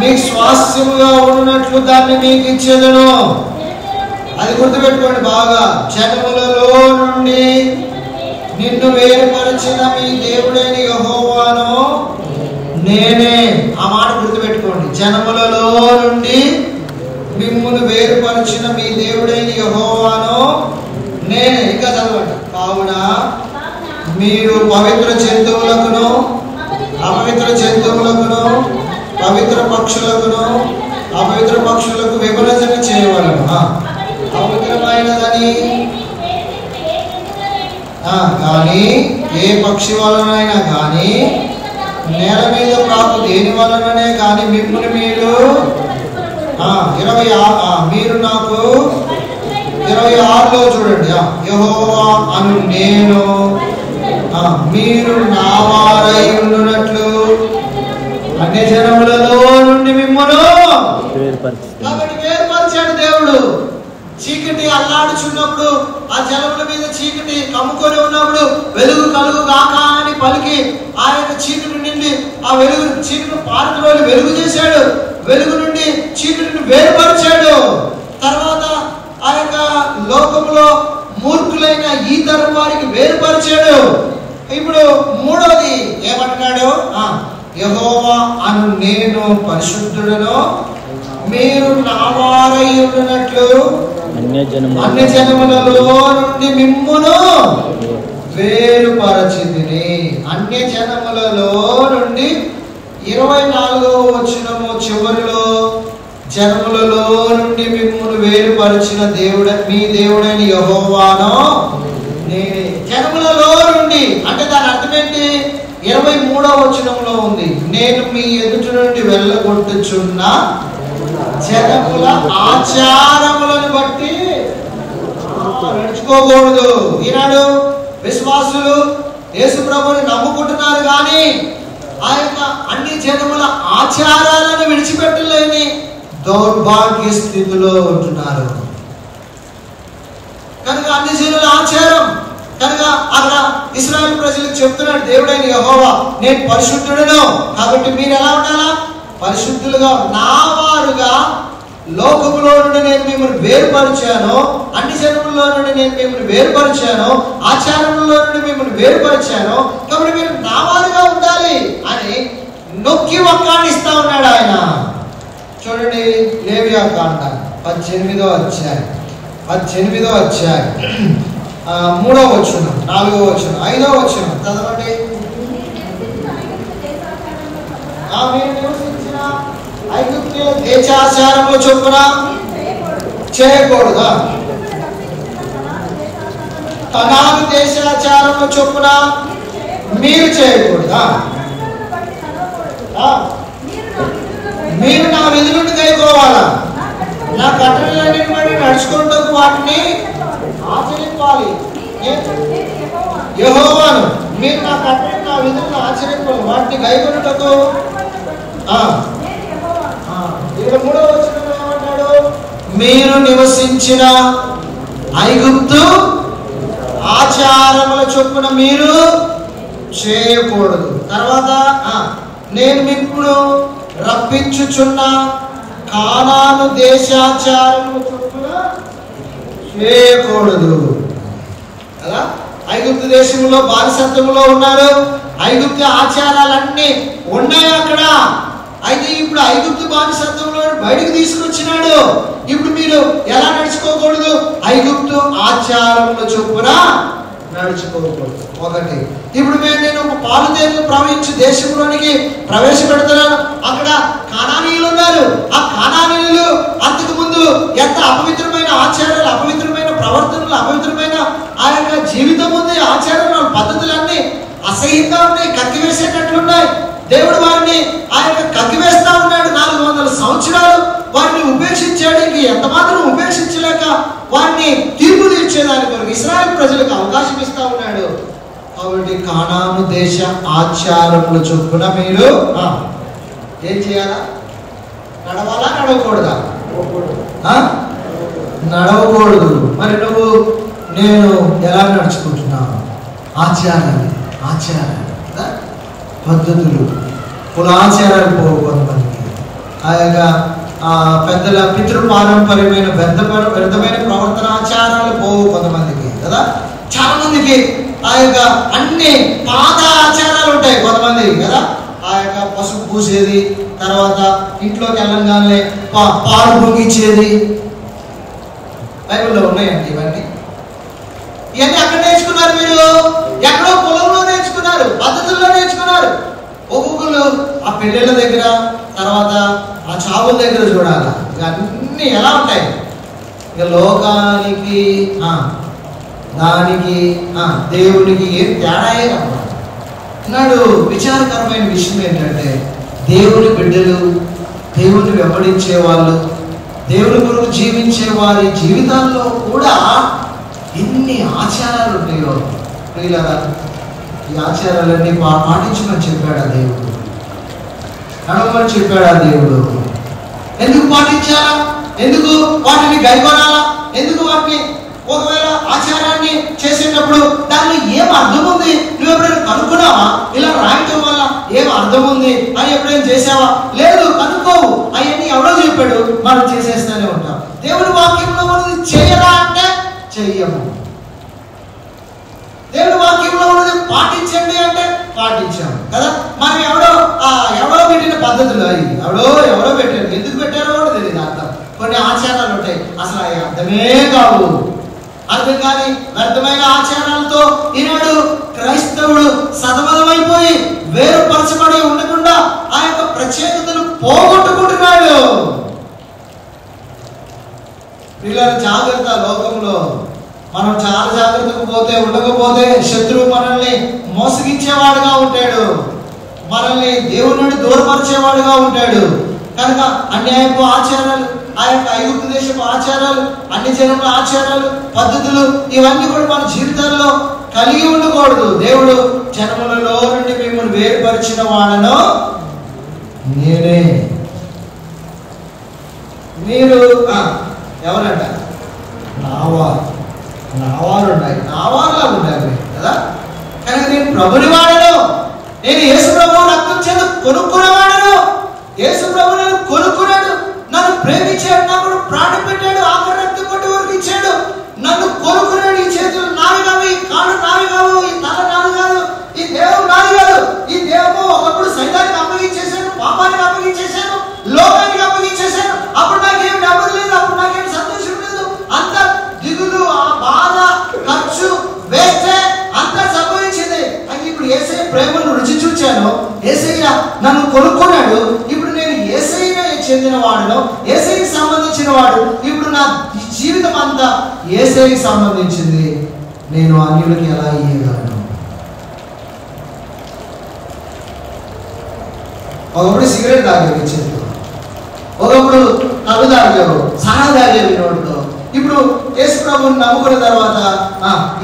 మీకు స్వాస్థ్యముగా ఉన్నట్లు దాన్ని మీకు ఇచ్చేదను. అది గుర్తుపెట్టుకోండి బాగా. జనములలో నుండి నిన్ను వేరుపరిచిన మీ దేవుడైన యెహోవాను నేనే. ఆ మాట గుర్తుపెట్టుకోండి. జనములలో నుండి మిమ్మును వేరుపరిచిన మీ దేవుడైన యెహోవాను నేనే. ఇంకా చదవండి. కావున మీరు పవిత్ర జంతువులకును అపవిత్ర జంతువులకును పవిత్ర పక్షులకును అపవిత్ర పక్షులకు విభజన చేయవలను. పవిత్రమైనదని కానీ ఏ పక్షి వలనైనా కానీ నేల మీద ప్రాకు దేని వలననే కానీ మిమ్మల్ని మీరు మీరు నాకు 26లో చూడండి. యెహోవా అను నేను మీరు నా వారై ఉండునట్లు అన్ని జనములలో నుండి మిమ్మల్ని కాబట్టి వేరుపరిచాడు దేవుడు. చీకటి అల్లాడుచున్నప్పుడు ఆ జనముల మీద చీకటి కమ్ముకొని ఉన్నప్పుడు వెలుగు కలుగు గాక అని పలికి ఆయన చీకటి నుండి ఆ వెలుగు చీకటి పారద్రోలి వెలుగు చేశాడు. వెలుగు నుండి చీకటిని వేరుపరిచాడు. తర్వాత ఆ యొక్క లోకములో మూర్ఖులైన ఈ తరం వారికి వేరుపరిచాడు. ఇప్పుడు మూడోది ఏమంటున్నాడు? యెహోవా అను నేను పరిశుద్ధుడను మీరు నా వారై ఉండునట్లు అన్య జనములలో నుండి మిమ్మును వేరుపరచితిని. అన్య జనములలో నుండి 24వ వచనము చివరిలో జనములలో నుండి మిమ్మును వేరుపరిచిన మీ దేవుడైన యెహోవాను నేనే. జనములలో నుండి అంటే దాని అర్థం ఏంటి? 23వ వచనంలో ఉంది, నేను మీ ఎదుట నుండి వెళ్ళగొట్టుచున్న జనముల ఆచారములను బట్టి నడుచుకోకూడదు. ఈనాడు విశ్వాసులు యేసు ప్రభువుని నమ్ముకుంటున్నారు కానీ ఆ యొక్క అన్ని జనముల ఆచారాలను విడిచిపెట్టలేని దౌర్భాగ్య స్థితిలో ఉంటున్నారు. కనుక అన్ని జనుల ఆచారం కనుక అక్కడ ఇశ్రాయేలు ప్రజలకు చెప్తున్నాడు దేవుడైన యెహోవా నేను పరిశుద్ధుడను కాబట్టి మీరు ఎలా ఉండాలా? పరిశుద్ధులుగా నా వారుగా లోకములో నుండి నేను మిమ్మల్ని వేరుపరిచాను, అన్ని జనములలో నుండి నేను మిమ్మల్ని వేరుపరిచాను, ఆచారములలో నుండి మిమ్మల్ని వేరుపరిచాను కాబట్టి మీరు నా వారుగా ఉండాలి అని నొక్కి వక్కాణిస్తా ఉన్నాడు ఆయన. చూడండి లేవియాకాండ 18వ అధ్యాయం 3వ వచనం 4వ వచనం 5వ వచనం చదవండి. మీరు నివసించిన ఐగుప్తీయుల దేశాచారముల చొప్పున చేయకూడదా? కనాను దేశాచారముల చొప్పున మీరు చేయకూడదా? మీరు నా విధులను కైకోవాలా? నా కట్టడలన్నిటి బట్టి నడుచుకుంటూ వాటిని ఆచరించాలి. యెహోవాను మీరు నా కట్టడలు నా విధులను ఆచరించాలి, వాటిని కైకొనుటకు. 23వ వచనంలో ఏమంటాడు? మీరు నివసించిన ఐగుప్తు ఆచారముల చొప్పున మీరు చేయకూడదు. తర్వాత నేను ఇప్పుడు రప్పించుచున్న కానాను దేశాచారముల చొప్పున చేయకూడదు. అలా ఐగుప్తు దేశంలో బానిసత్వంలో ఉన్నారు. ఐగుప్తు ఆచారాలన్నీ ఉన్నాయి అక్కడ. అయితే ఇప్పుడు ఐగుప్తు బానిసత్వంలో బయటకు తీసుకొచ్చినాడు. ఇప్పుడు మీరు ఎలా నడుచుకోకూడదు? ఐగుప్తు ఆచారముల చొప్పున నడుచుకోకూడదు. ఒకటి ఇప్పుడు నేను పాలు తేనెలు ప్రవహించే దేశంలోనికి ప్రవేశపెడుతున్నాను. అక్కడ కానానీయులు ఉన్నారు. ఆ కానానీయులు అంతకు ముందు ఎంత అపవిత్రమైన ఆచారాలు, అపవిత్రమైన ప్రవర్తనలు, అపవిత్రమైన ఆ యొక్క జీవితం ఉంది. ఆచారాలు పద్ధతులన్నీ అసహ్యంగా ఉన్నాయి, కక్కివేసేటట్లున్నాయి. దేవుడు వారిని ఆ యొక్క కక్కివేస్తా ఉన్నాడు. 400 సంవత్సరాలు వారిని ఉపేక్షించాడు. ఇంక ఎంత మాత్రం ఉపేక్షించలేక వారిని తీర్పు తీర్చేదానికి కొరకు ఇశ్రాయేలు ప్రజలకు అవకాశం ఇస్తా ఉన్నాడు. కాబట్టి కానాను దేశ ఆచారముల చొప్పున మీరు ఏం చేయాలా? నడవాలా? నడవకూడదా? నడవకూడదు. మరి నేను ఎలా నడుచుకుంటున్నాను? ఆచారాలు పద్ధతులు కులాచారాలు పోవు కొంతమందికి. ఆ యొక్క పెద్దల పితృపారంపర్యమైన వ్యర్థమైన ప్రవర్తన ఆచారాలు పోవు కొంతమందికి కదా. చాలా మందికి ఆ యొక్క అన్ని పాత ఆచారాలు ఉంటాయి కొంతమందికి కదా. ఆ యొక్క పసుపు పూసేది, తర్వాత ఇంట్లోకి వెళ్ళంగానే పాలు పొంగిచ్చేది బైబిల్లో ఉన్నాయండి. ఇవన్నీ అక్కడ నేర్చుకున్నారు. మీరు ఎక్కడో పొలంలో నేర్చుకున్నారు, పద్ధతుల్లో నేర్చుకున్నారు. ఒక్కొక్కరు ఆ పెళ్ళిళ్ళ దగ్గర, తర్వాత ఆ చావుల దగ్గర చూడాలి. ఇక అన్నీ ఎలా ఉంటాయి? ఇక లోకానికి దానికి దేవునికి ఏం తేడాయే కనబడదు. ఈనాడు విచారకరమైన విషయం ఏంటంటే దేవుని బిడ్డలు, దేవుని వెంబడించే వాళ్ళు, దేవుని కొరకు జీవించే వారి జీవితాల్లో కూడా ఎన్ని ఆచారాలు ఉంటాయో ప్రియులారా. ఈ ఆచారాలన్నీ పాటించమని చెప్పాడు ఆ దేవుడు, నడవమని చెప్పాడు ఆ దేవుడు. ఎందుకు పాటించాలా? ఎందుకు వాటిని గైకొనాలా? ఎందుకు వాటిని ఒకవేళ ఆచారాన్ని చేసేటప్పుడు దానిలో ఏం అర్థం ఉంది నువ్వు ఎప్పుడైనా కనుక్కున్నావా? ఇలా రాయటం వల్ల ఏం అర్థం ఉంది అని ఎప్పుడైనా చేసావా? లేదు, కనుక్కోవు. అవన్నీ ఎవరో చెప్పాడు, మనం చేసేస్తూనే ఉంటాం. దేవుడి వాక్యంలో ఉన్నది చేయరా అంటే చెయ్యము. దేవుడి వాక్యంలో ఉన్నది పాటించండి అంటే పాటించాము కదా. మనం ఎవరో పెట్టిన పద్ధతులు అవి ఎవరో పెట్టారు, ఎందుకు పెట్టారో కూడా తెలియదు. అర్థం కొన్ని ఆచారాలు ఉంటాయి, అసలు అవి అర్థమే కావు. అర్థం కాని వ్యర్థమైన ఆచారాలతో ఈనాడు క్రైస్తవుడు సతమతమైపోయి వేరుపరచబడి ఉండకుండా ఆ యొక్క ప్రత్యేకతను పోగొట్టుకుంటున్నాడు. పిల్లల జాగ్రత్త. లోకంలో మనం చాలా జాగ్రత్తగా ఉండకపోతే శత్రువు మనల్ని మోసగించేవాడుగా ఉంటాడు, మనల్ని దేవుని నుండి దూరపరిచేవాడుగా ఉంటాడు. కనుక అన్యాయపు ఆచారాలు, ఆ యొక్క ఐగుప్తు దేశపు ఆచారాలు, అన్ని జనముల ఆచారాలు, పద్ధతులు ఇవన్నీ కూడా మన జీవితాల్లో కలిగి ఉండకూడదు. దేవుడు జనములలో నుండి మిమ్మల్ని వేరుపరిచిన వాడను నేనే. మీరు ఎవరంట? నావారు ఉన్నాయి, నావారులా ఉండాలి కదా. కనుక నేను ప్రభుని వాడను, నేను యేసు ప్రభువు రక్తం చేత కొనుక్కునేవాడను. యేసు ప్రభు నన్ను కొనుక్కున్నాడు, నన్ను ప్రేమించాడు, నాకు ప్రాణం పెట్టాడు, ఆఖరి రక్తం కొట్టి వరకు ఇచ్చాడు. నన్ను కొనుక్కున్నాడు. ఈ చేతులు నావి కావు, ఈ కాళ్ళు నావి కావు, ఈ తల నాది కాదు, ఈ దేహం నాది కాదు. ఈ దేహము ఒకప్పుడు సైతానికి అప్పగించేశాను, పాపానికి అప్పగించేశాను, లోకానికి అప్పగించేశాను. అప్పుడు నాకేం నెమ్మది లేదు, అప్పుడు నాకేం సంతోషం లేదు. అంత దిగులు, ఆ బాధ, ఖర్చు, వేస్తే అంతా సంభవించింది. అని ఇప్పుడు యేసయ్య ప్రేమను రుచి చూచాను, యేసయ్య నన్ను కొనుక్కున్నాడు. ఇప్పుడు నేను యేసయ్యనే చెందిన వాడును, యేసయ్యకి సంబంధించిన వాడు. ఇప్పుడు నా జీవితం అంతా యేసయ్యకి సంబంధించింది. నేను అన్యులకి ఎలా ఇయ్యగలను? ఒకప్పుడు సిగరెట్ తాగేవి చేతితో, ఒకప్పుడు కళ్ళు తాగేవు, సారా తాగేవి నోటితో. ఇప్పుడు యేసు ప్రభువుని నమ్ముకున్న తర్వాత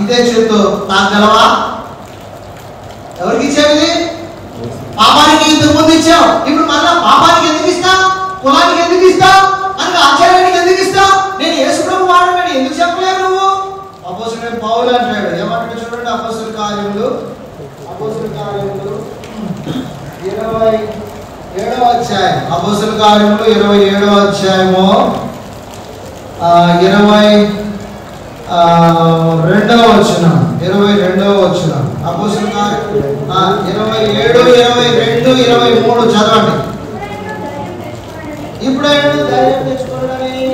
ఇదే చేతితో తాగలవా? ఎవరికి ఇచ్చావు? పాపానికి ఇంతకు ముందు ఇచ్చావు, ఇప్పుడు మళ్ళా పాపానికి ఎందుకు ఇస్తావు? కులానికి ఎందుకు ఇస్తావు? అనగా ఆచార్యానికి ఎందుకు ఇస్తావు? నేను యేసు ప్రభు వాడమని ఎందుకు చెప్పలేవు నువ్వు? అపోస్తలుడైన పౌలు అంటాడు, ఏమంటాడు చూడండి. అపోస్తల కార్యములు 27వ అధ్యాయం. అపోస్తల కార్యములు 27వ అధ్యాయము 22వ వచనం. 22వ వచనం. అపోస్తల కార్యములు 27, 22, 23 చదవండి. ఇప్పుడైనా ధైర్యం తెచ్చుకోవడానికి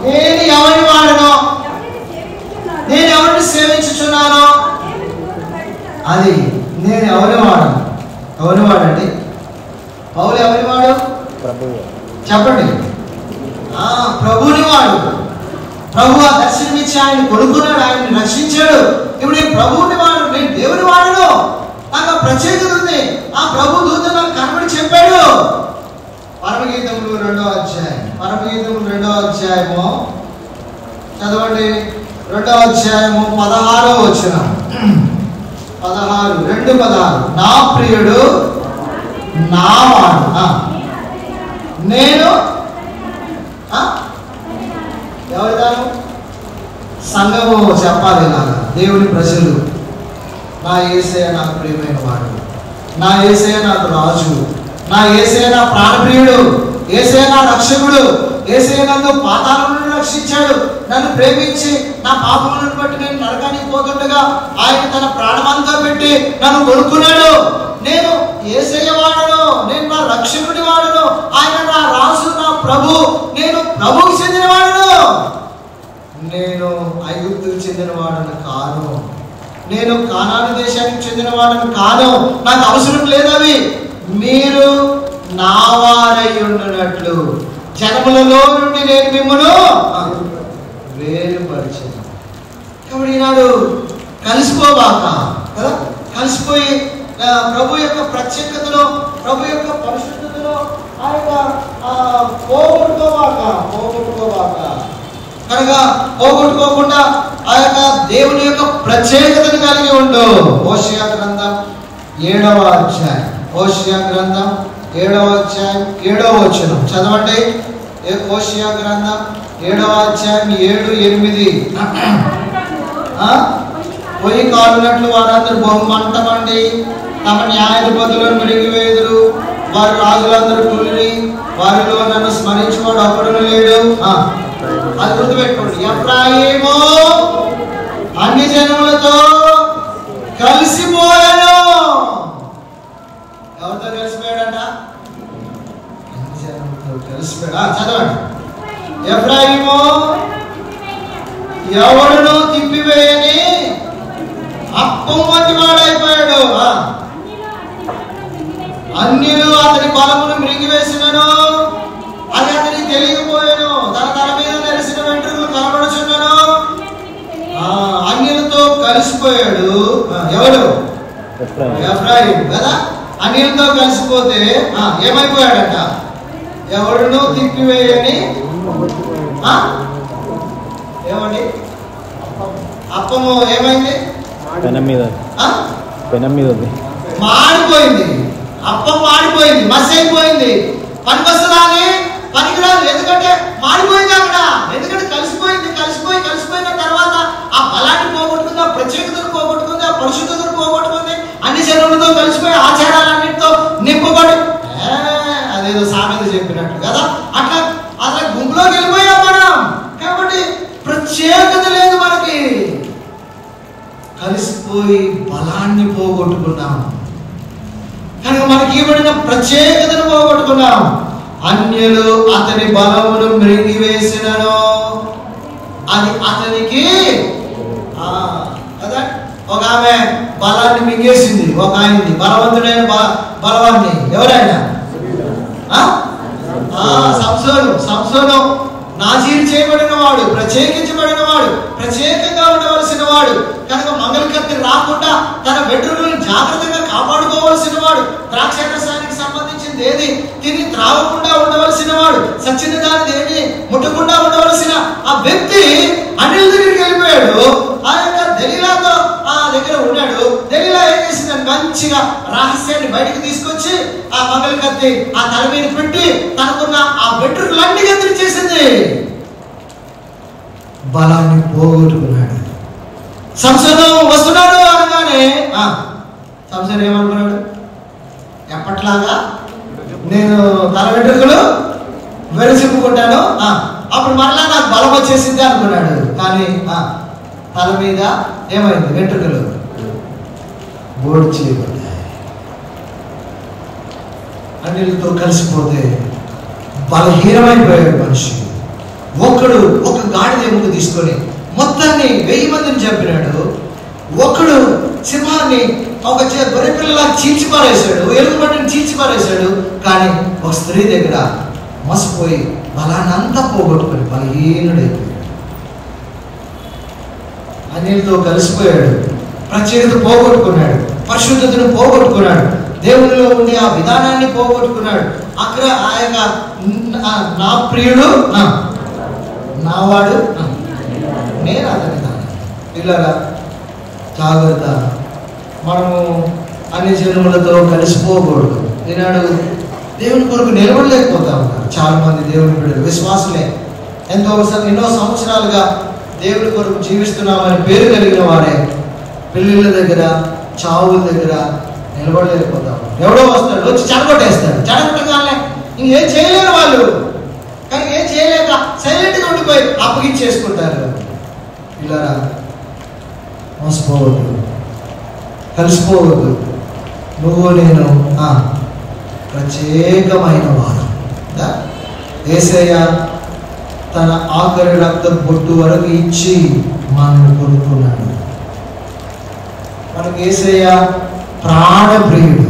నేను ఎవరిని వాడను, నేను ఎవరిని సేవించుచున్నాను, అది నేను ఎవరిని వాడను. ఎవరిని వాడండి? పౌలు ఎవరిని వాడు? చెప్పండి. ప్రభుని వాడు. ప్రభు ఆ దర్శనమిచ్చి ఆయన కొనుక్కున్నాడు, ఆయన్ని రక్షించాడు. ఇప్పుడు నేను ప్రభువుని వాడు, నేను దేవుని వాడను. నాకు ఆ ప్రత్యేకత ఉంది. ఆ ప్రభు దూత నాకు కనబడి చెప్పాడు. పరమగీతములు 2వ అధ్యాయం. పరమగీతములు 2వ అధ్యాయము చదవండి. 2వ అధ్యాయము 16వ వచనం. 2:16. నా ప్రియుడు నావాడు, నేను ఎవరిదాను? సంఘము చెప్పాలి ఇలాగా, దేవుని ప్రజలు. నా యేసయ్య నాకు ప్రియమైన వాడు, నా యేసయ్య నాకు రాజు, నా యేసయ్య నా ప్రాణప్రియుడు, యేసయ్య నా రక్షకుడు. యేసయ్య నన్ను పాతాళం నుండి రక్షించాడు. నన్ను ప్రేమించి నా పాపములను బట్టి నేను నరకానికి పోతుండగా ఆయన తన ప్రాణమంతా పెట్టి నన్ను కొనుక్కున్నాడు. నేను యేసయ్య వాడను, నేను నా రక్షకుడి వాడను, ఆయన నా రాజు, నా ప్రభు. నేను ప్రభువుకి చెందిన వాడను. నేను ఐగుప్తుకు చెందిన వాడను కాను, నేను కానాను దేశానికి చెందిన వాడను కాను. నాకు అవసరం లేదవి. మీరు నా వారై ఉండునట్లు జనములలో నుండి నేను మిమ్మను వేరుపరిచాను. కాబట్టి ఈనాడు కలిసిపోబాక కదా, కలిసిపోయి ప్రభు యొక్క ప్రత్యేకతలో, ప్రభు యొక్క పరిశుద్ధతలో ఆయన పోగొట్టుకోబాక. కనుక పోగొట్టుకోకుండా ఆ యొక్క దేవుని యొక్క ప్రత్యేకతను కలిగి ఉండు. హోషేయ గ్రంథం 7వ అధ్యాయం, హోషేయ గ్రంథం 7వ అధ్యాయం 7వ వచనం చదవండి. హోషేయ గ్రంథం 7వ అధ్యాయం 7, 8. పొయ్యి కాలునట్లు వారందరూ బహుమంటమండి తమ న్యాయాధిపతులను మిరిగివేదురు. వారి రాజులందరూ కులిరి, వారిలో నన్ను స్మరించుకోడు అప్పుడును లేడు. అది గుర్తుపెట్టుకోండి. ఎఫ్రాయిము అన్ని జనములతో కలిసిపోయాను. ఎవరితో కలిసిపోయాడట? అన్ని జనములతో కలిసిపోయాడు. చదవండి. ఎఫ్రాయిము ఎవడును తిప్పివేయని అప్పం వంటి వాడైపోయాడు. అన్యులు అతని బలమును మృంగివేసినను అది అతనికి తెలియకపోయాను. తన తల మీద నెరిసిన వెంట్రుకలు కనబడుచున్నాను. అన్యులతో కలిసిపోయాడు. ఎవడు? ఎఫ్రాయిము కదా. అన్యులతో కలిసిపోతే ఏమైపోయాడట? ఎవడును తిప్పివేయని ఏమండి అప్పము ఏమైంది? పెనం మీద మాడిపోయింది. అప్పం మాడిపోయింది, మసి అయిపోయింది. పనికొస్తుందని పనికిరాదు. ఎందుకంటే మాడిపోయింది అక్కడ. ఎందుకంటే కలిసిపోయిన తర్వాత ఆ బలాన్ని పోగొట్టుకుంది, ఆ ప్రత్యేకతను పోగొట్టుకుంది, ఆ పరిశుద్ధతను పోగొట్టుకుంది. అన్ని జనులతో కలిసిపోయి ఆచారాలన్నింటితో నింపబడి అదేదో సామెత చెప్పినట్టు కదా, అట్లా గుంపులోకి వెళ్ళిపోయాం మనం. కాబట్టి ప్రత్యేకత లేదు మనకి. కలిసిపోయి బలాన్ని పోగొట్టుకున్నాం. కనుక మనకి ఇవ్వబడిన ప్రత్యేకతను పోగొట్టుకున్నాం. అన్యులు అతని బలమును మృంగివేసినను అది అతనికి కదా. ఒక ఆమె బలాన్ని మింగేసింది, ఒక ఆయన్ని బలవంతుడైన బలవాన్ని. ఎవరైనా సంసోను నాజీరు చేయబడిన వాడు, ప్రత్యేకించబడిన వాడు, ప్రత్యేకంగా ఉండవలసిన వాడు. కనుక మంగళకత్తి రాకుండా తన వెంట్రుకలను జాగ్రత్తగా కాపాడుకోవలసిన వాడు. ద్రాక్షారసానికి సంబంధించింది ఏది తిని త్రాగకుండా ఉండవలసిన వాడు. సచ్చిన దానిది ఏది ముట్టకుండా ఉండవలసిన ఆ వ్యక్తి అన్యుల దగ్గరికి వెళ్ళిపోయాడు. ఆ యొక్క దెలీలాతో ఆ దగ్గర ఉన్నాడు. దెలీలా ఏం చేసిందని మంచిగా రహస్యాన్ని బయటకు తీసుకొచ్చి ఆ మంగళకత్తి ఆ తల మీద పెట్టి తనకున్న ఆ వెంట్రుకలన్నీ కత్తిరించేసింది. బలాన్ని పోగొట్టుకున్నాడు. సంసోను వస్తున్నాడు అనగానే సంసోను ఏమనుకున్నాడు? ఎప్పట్లాగా నేను తల వెంట్రుకలు వెరసిప్పుకుంటాను, అప్పుడు మరలా నాకు బలం వచ్చేసింది అనుకున్నాడు. కానీ తల మీద ఏమైంది? వెంట్రుకలు బోర్డు చేయబడ్డాయి. అన్నిలతో కలిసిపోతే బలహీనమైపోయాడు మనిషి. ఒక గాడిద ఎముక తీసుకొని మొత్తాన్ని 1000 మందిని చంపినాడు. ఒకడు సింహాన్ని ఒక గొర్రెపిల్లలా చీల్చిపారేశాడు, ఎలుగుబంటిని చీల్చిపారేశాడు. కానీ ఒక స్త్రీ దగ్గర మసిపోయి బలాన్ని అంతా పోగొట్టుకొని బలహీనుడైపోయాడు. అన్నిలతో కలిసిపోయాడు, ప్రత్యేకత పోగొట్టుకున్నాడు, పరిశుద్ధతను పోగొట్టుకున్నాడు, దేవునిలో ఉండే ఆ విధానాన్ని పోగొట్టుకున్నాడు. అక్కడ ఆ యొక్క నా ప్రియుడు నావాడు నేను అతని దాన్ని. పిల్లరా జాగ్రత్త. మనము అన్ని జనులతో కలిసిపోకూడదు. ఈనాడు దేవుని కొరకు నిలబడలేకపోతా ఉన్నారు చాలా మంది దేవుని బిడ్డలు, విశ్వాసులే. ఎన్నో సంవత్సరాలుగా దేవుని కొరకు జీవిస్తున్నామని పేరు కలిగిన వాడే పెళ్ళిళ్ళ దగ్గర, చావుల దగ్గర నిలబడలేకపోతా ఉన్నారు. ఎవడో వస్తాడు, వచ్చి చెడగొట్టేస్తాడు. చెడగొట్టగానే ఇంకేం చేయలేరు వాళ్ళు. కానీ ఏం చేయలేక సైలెంట్గా ఉండిపోయి అప్పగించేసుకుంటారు. పిల్లరా మోసపోవద్దు, కలిసిపోవద్దు. నువ్వు నేను ప్రత్యేకమైన వారు. యేసయ్య తన ఆఖరి రక్త బొట్టు వరకు ఇచ్చి మనల్ని కొనుక్కున్నాడు. మనకు యేసయ్య ప్రాణప్రియుడు.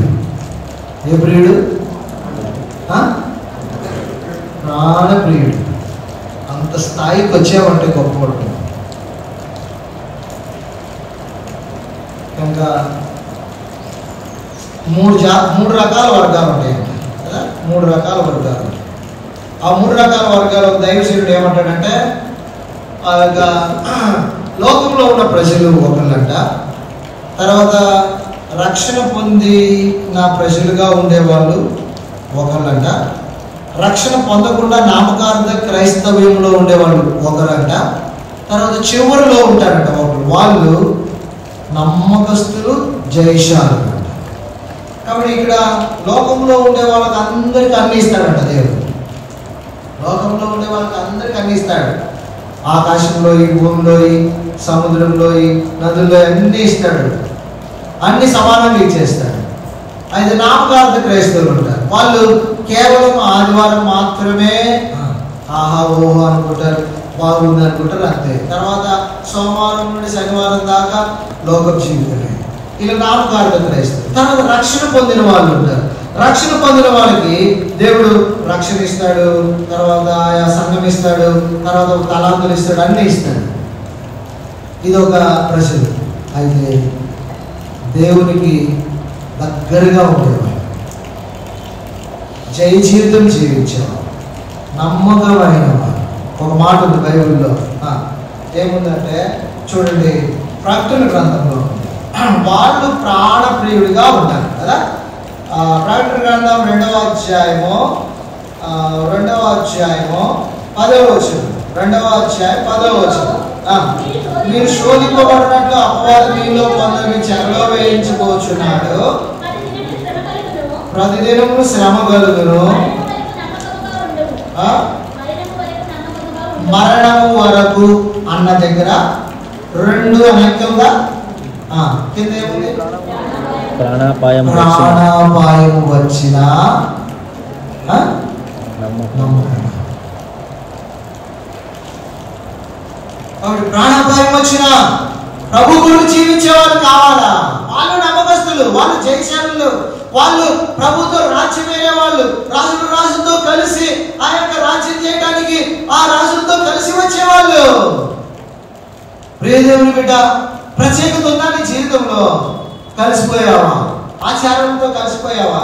ఏ ప్రియుడు? ప్రాణ ప్రియుడు. అంత స్థాయికి వచ్చామంటే గొప్పవాడు. ఇంకా మూడు రకాల వర్గాలు ఉంటాయండి కదా, 3 రకాల వర్గాలు. ఆ 3 రకాల వర్గాలు దైవశీలుడు ఏమంటాడంటే, ఆ యొక్క లోకంలో ఉన్న ప్రజలు ఒకళ్ళంట, తర్వాత రక్షణ పొంది నా ప్రజలుగా ఉండేవాళ్ళు ఒకళ్ళంట, రక్షణ పొందకుండా నామకార్థ క్రైస్తవ్యంలో ఉండేవాళ్ళు ఒకరంట, తర్వాత చివరిలో ఉంటారంట ఒకరు, వాళ్ళు నమ్మకస్తులు జయశాలు. కాబట్టి ఇక్కడ లోకంలో ఉండే వాళ్ళకి అందరికీ అన్ని ఇస్తాడంట దేవుడు. లోకంలో ఉండే వాళ్ళకి అందరికీ అన్ని ఇస్తాడు. ఆకాశంలో, ఈ భూమిలో, ఈ సముద్రంలో, ఈ నదుల్లో అన్నీ ఇస్తాడు. అన్ని సమానంగా ఇచ్చేస్తాడు. అయితే నామకార్థ క్రైస్తవులు ఉంటారు. వాళ్ళు కేవలం ఆదివారం మాత్రమే ఆహా ఓహో అనుకుంటారు, బాగుంది అనుకుంటారు, అంతే. తర్వాత సోమవారం నుండి శనివారం దాకా లోక జీవితమే. ఇలా నామకార్థ క్రైస్తవులు. తర్వాత రక్షణ పొందిన వాళ్ళు ఉంటారు. రక్షణ పొందిన వాళ్ళకి దేవుడు రక్షణ ఇస్తాడు, తర్వాత ఆయా సంఘం ఇస్తాడు, తర్వాత తలాంతులు ఇస్తాడు, అన్నీ ఇస్తాడు. ఇది ఒక ప్రజలు. అయితే దేవునికి దగ్గరగా ఉండేవాడు, జయ జీవితం జీవించేవాడు, నమ్మకమైన వాడు. ఒక మాట ఉంది బైబిల్లో, ఏముందంటే చూడండి, ప్రకటన గ్రంథంలో వాళ్ళు ప్రాణప్రియుడిగా ఉంటారు కదా. ప్రకటన గ్రంథం 2వ అధ్యాయము 10వ వచనం, 2వ అధ్యాయం 10వ వచనం. మీరు శోధింపబడినట్లు అపవాది మీలో కొందరిని చెరలో వేయించుకోవచ్చున్నాడు, ప్రతిదినము శ్రమ కలుగును, మరణము వరకు అన్న దగ్గర 2 అనేకంగా కింద ఏముంది, ప్రాణాపాయము వచ్చిన ప్రాణాపాయం వచ్చిన ప్రభు గురించి జీవించే వాళ్ళు కావాలా? వాళ్ళు నమ్మకస్తులు, వాళ్ళు జయశాలులు, వాళ్ళు ప్రభుతో రాజ్యం వేరే వాళ్ళు, రాజుతో కలిసి ఆ యొక్క రాజ్యం చేయడానికి ఆ రాజులతో కలిసి వచ్చేవాళ్ళు. ప్రియదేవుని బిడ్డ, ప్రత్యేకత ఉందా నీ జీవితంలో? కలిసిపోయావా? ఆచారంతో కలిసిపోయావా?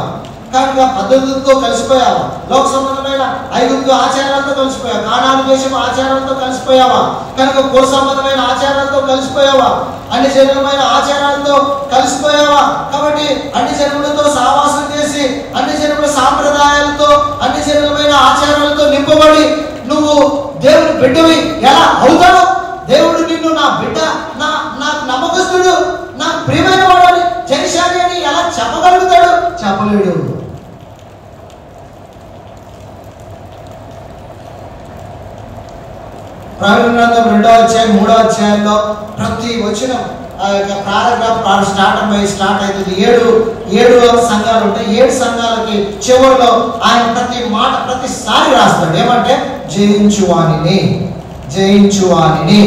కనుక పద్ధతులతో కలిసిపోయావా? లోక సంబంధమైన ఐగుప్తు ఆచారాలతో కలిసిపోయావా? కానాను దేశం ఆచారాలతో కలిసిపోయావా? కనుక కుల సంబంధమైన ఆచారాలతో కలిసిపోయావా? అన్ని జనులమైన ఆచారాలతో కలిసిపోయావా? కాబట్టి అన్ని జనులతో సావాసం చేసి అన్ని జనుల సాంప్రదాయాలతో అన్ని జనులమైన ఆచారాలతో నింపబడి నువ్వు దేవుని బిడ్డవి ఎలా అవుతావు? దేవుడు నిన్ను నా బిడ్డ, నాకు నమ్మకస్తుడు, నాకు ప్రియమైన వాడు, జయశాలి అని ఎలా చెప్పగలుగుతాడు? చెప్పలేడు. ప్రకటన గ్రంథం 2వ అధ్యాయం 3వ అధ్యాయంలో ప్రతి వచనం ఆ యొక్క పారాగ్రాఫ్ స్టార్ట్ అవుతుంది. 7 సంఘాలు ఉంటాయి. 7 సంఘాలకి చివరిలో ఆయన ప్రతి మాట ప్రతిసారి రాస్తాడు. ఏమంటే జయించువానిని, జయించువానిని,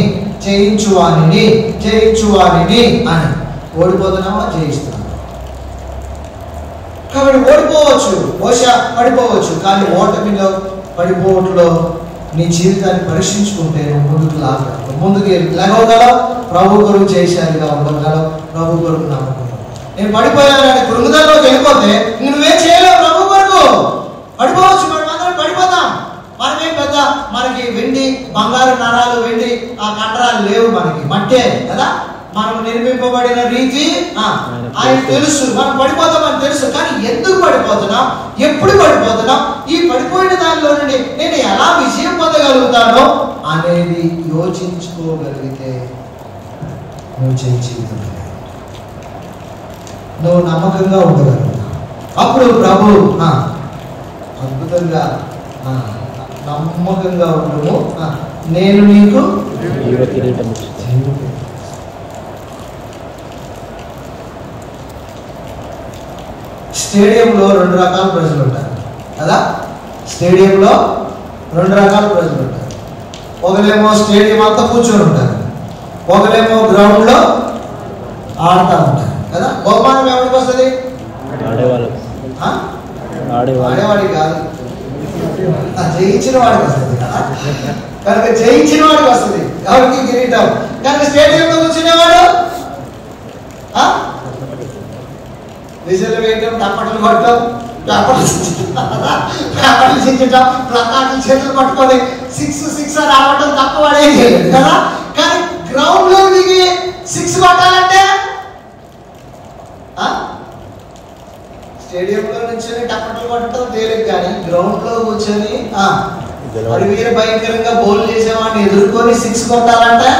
జయించువానిని, జయించువానిని అని. ఓడిపోతున్నావా? జయిస్తున్నావా? కాబట్టి ఓడిపోవచ్చు, బహుశా పడిపోవచ్చు, కానీ ఓటమిలో పడిపోవట్లో నీ జీవితాన్ని పరీక్షించుకుంటే ముందుకు ముందుకు లెగవగలవు, ప్రభు కొరకు జయశాలిగా ఉండగలవు, ప్రభు కొరకు నమ్మకం. నేను పడిపోయానని కృంగుదలలోకి వెళ్ళిపోతే నువ్వేం చేయలేవు. ప్రభు కొరకు పడిపోవచ్చు, మనం అందరం పడిపోతాం. మనమేం పెద్ద, మనకి వెండి బంగారు నరాలు, వెండి ఆ కండరాలు లేవు, మనకి మట్టే కదా. మనం నిర్మింపబడిన రీతి ఆయన తెలుసు. మనం పడిపోతామని తెలుసు, కానీ ఎందుకు పడిపోతున్నాం, ఎప్పుడు పడిపోతున్నాం, ఈ పడిపోయిన దానిలో నుండి నేను ఎలా విజయం పొందగలుగుతానో అనేది యోచించుకోగలిగితే నువ్వు జీవితం, నువ్వు నమ్మకంగా ఉండగలుగుతావు. అప్పుడు ప్రభు అద్భుతంగా నమ్మకంగా ఉండము, నేను నీకు స్టేడియంలో 2 రకాల ప్రజలు ఉంటారు కదా. స్టేడియంలో 2 రకాల ప్రజలు ఉంటారు. ఒకరేమో స్టేడియం అంతా కూర్చొని ఉంటారు, ఒకరేమో గ్రౌండ్లో ఆడుతూ ఉంటారు కదా. బహుమానం ఎవరికి వస్తుంది? ఆడేవాడికి కాదు, జయించిన వాడికి వస్తుంది కదా, కనుక జయించిన వాడికి వస్తుంది ఎవరికి కిరీటం. కనుక స్టేడియంలో కూర్చునేవాడు విజులు వేయటం, టప్పట్లు కొట్టడం, పేపర్లు చించటం, ప్లకార్డులు చేతులు పట్టుకొని 6 రావటం తప్ప వాడే చేయలేదు కదా. కానీ గ్రౌండ్ లో దిగి 6 కొట్టాలంటే స్టేడియంలో నుంచి టప్పట్లు కొట్టడం తేలిక, కానీ గ్రౌండ్ లో కూర్చొని అడివీర భయంకరంగా బౌల్ చేసేవాడిని ఎదుర్కొని 6 కొట్టాలంటే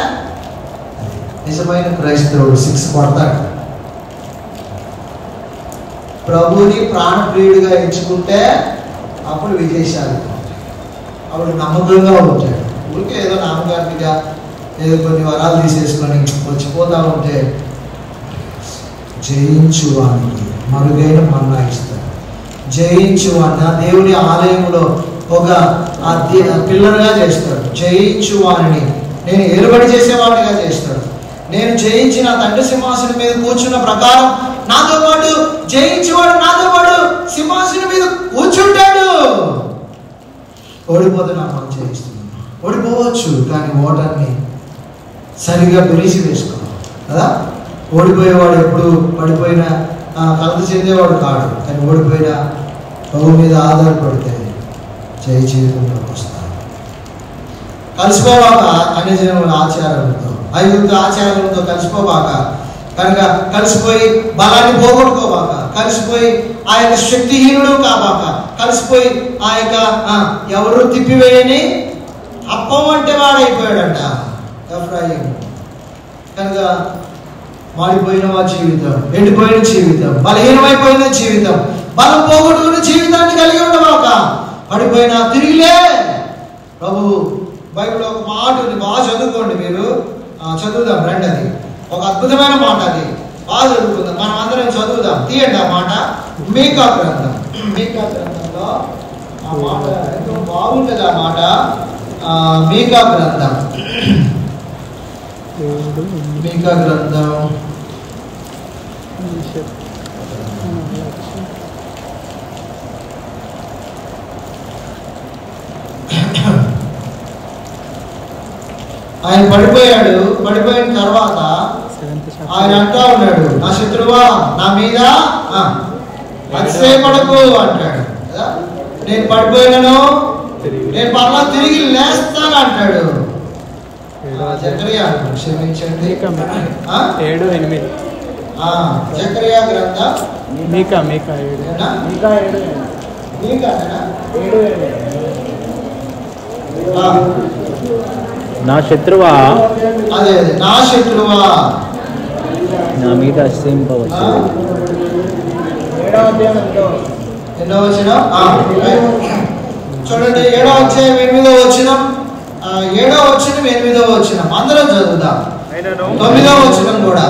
నిజమైన క్రైస్తవుడు 6 కొడతాడు. ప్రభుని ప్రాణప్రియుడిగా ఎంచుకుంటే అప్పుడు విజయశాలి, అప్పుడు నమ్మకంగా ఉంటాడు. ఊరికే ఏదో నామగారిగా ఏదో కొన్ని వరాలు తీసేసుకొని వచ్చిపోతా ఉంటే జయించువానికి మరుగైన మన్నా ఇస్తాడు. జయించువాన్ని ఆ దేవుడి ఆలయంలో ఒక పిల్లర్గా చేస్తాడు. జయించువాని నేను ఏలుబడి చేసేవాడిగా చేస్తాడు. నేను జయించి నా తండ్రి సింహాసనం మీద కూర్చున్న ప్రకారం నాతో పాటు జయించేవాడు నాతో పాటు సింహాసనం మీద కూర్చుంటాడు. ఓడిపోతున్నాను, మనం జయిస్తున్నాం. ఓడిపోవచ్చు, కానీ ఓటర్ని సరిగా పిలిచి వేసుకోవాలి కదా. ఓడిపోయేవాడు ఎప్పుడు పడిపోయిన కలత చెందేవాడు కాడు, కానీ ఓడిపోయిన ప్రభు మీద ఆధారపడితే జయ జీవితంలోకి వస్తాడు. కలిసిపోవాక అన్ని జనముల ఆచారాలతో, 5 ఆచారాలతో కలిసిపోవాక, కనుక కలిసిపోయి బలాన్ని పోగొట్టుకోవాక, కలిసిపోయి ఆ యొక్క శక్తిహీనుడు కావాక, కలిసిపోయి ఆ యొక్క ఎవరు తిప్పివేయని అప్పం అంటే వాడైపోయాడంట ఎఫ్రాయిం. కనుక మాడిపోయిన వా జీవితం, ఎండిపోయిన జీవితం, బలహీనమైపోయిన జీవితం, బలం పోగొట్టుకున్న జీవితాన్ని కలిగి ఉండవాక, పడిపోయిన తిరిగిలే. ప్రభు బైబిల్ ఒక మాట ఉంది, బాగా చదువుకోండి మీరు, చదువుదాం రండి. అది ఒక అద్భుతమైన మాట, అది బాగా చదువుకుందాం, మనం అందరం చదువుదాం. తీయండి ఆ మాట. మీకా గ్రంథం, మీకా గ్రంథంలో ఆ మాట ఎంతో బాగుంటుంది. ఆ మాట మీకా గ్రంథం, మీకా గ్రంథం ఆయన పడిపోయాడు. పడిపోయిన తర్వాత ఆయన అంటా ఉన్నాడు, నా శత్రువా నా మీద అతిశయపడకు అంటాడు కదా. నేను పడిపోయినాను, నేను పర్లా తిరిగి లేస్తాను అంటాడు. జకరియా క్షమించండి, 7:8 జకరియా గ్రంథం మీకా నా శత్రువా, అదే నా శత్రువా నా మీద అతిశయింపవచ్చు. ఎన్నో వచనం చూడండి, 7వ అధ్యాయం 8వ వచనం, 7వ వచనం 8వ వచనం అందరం చదువుదాం. 9వ వచనం కూడా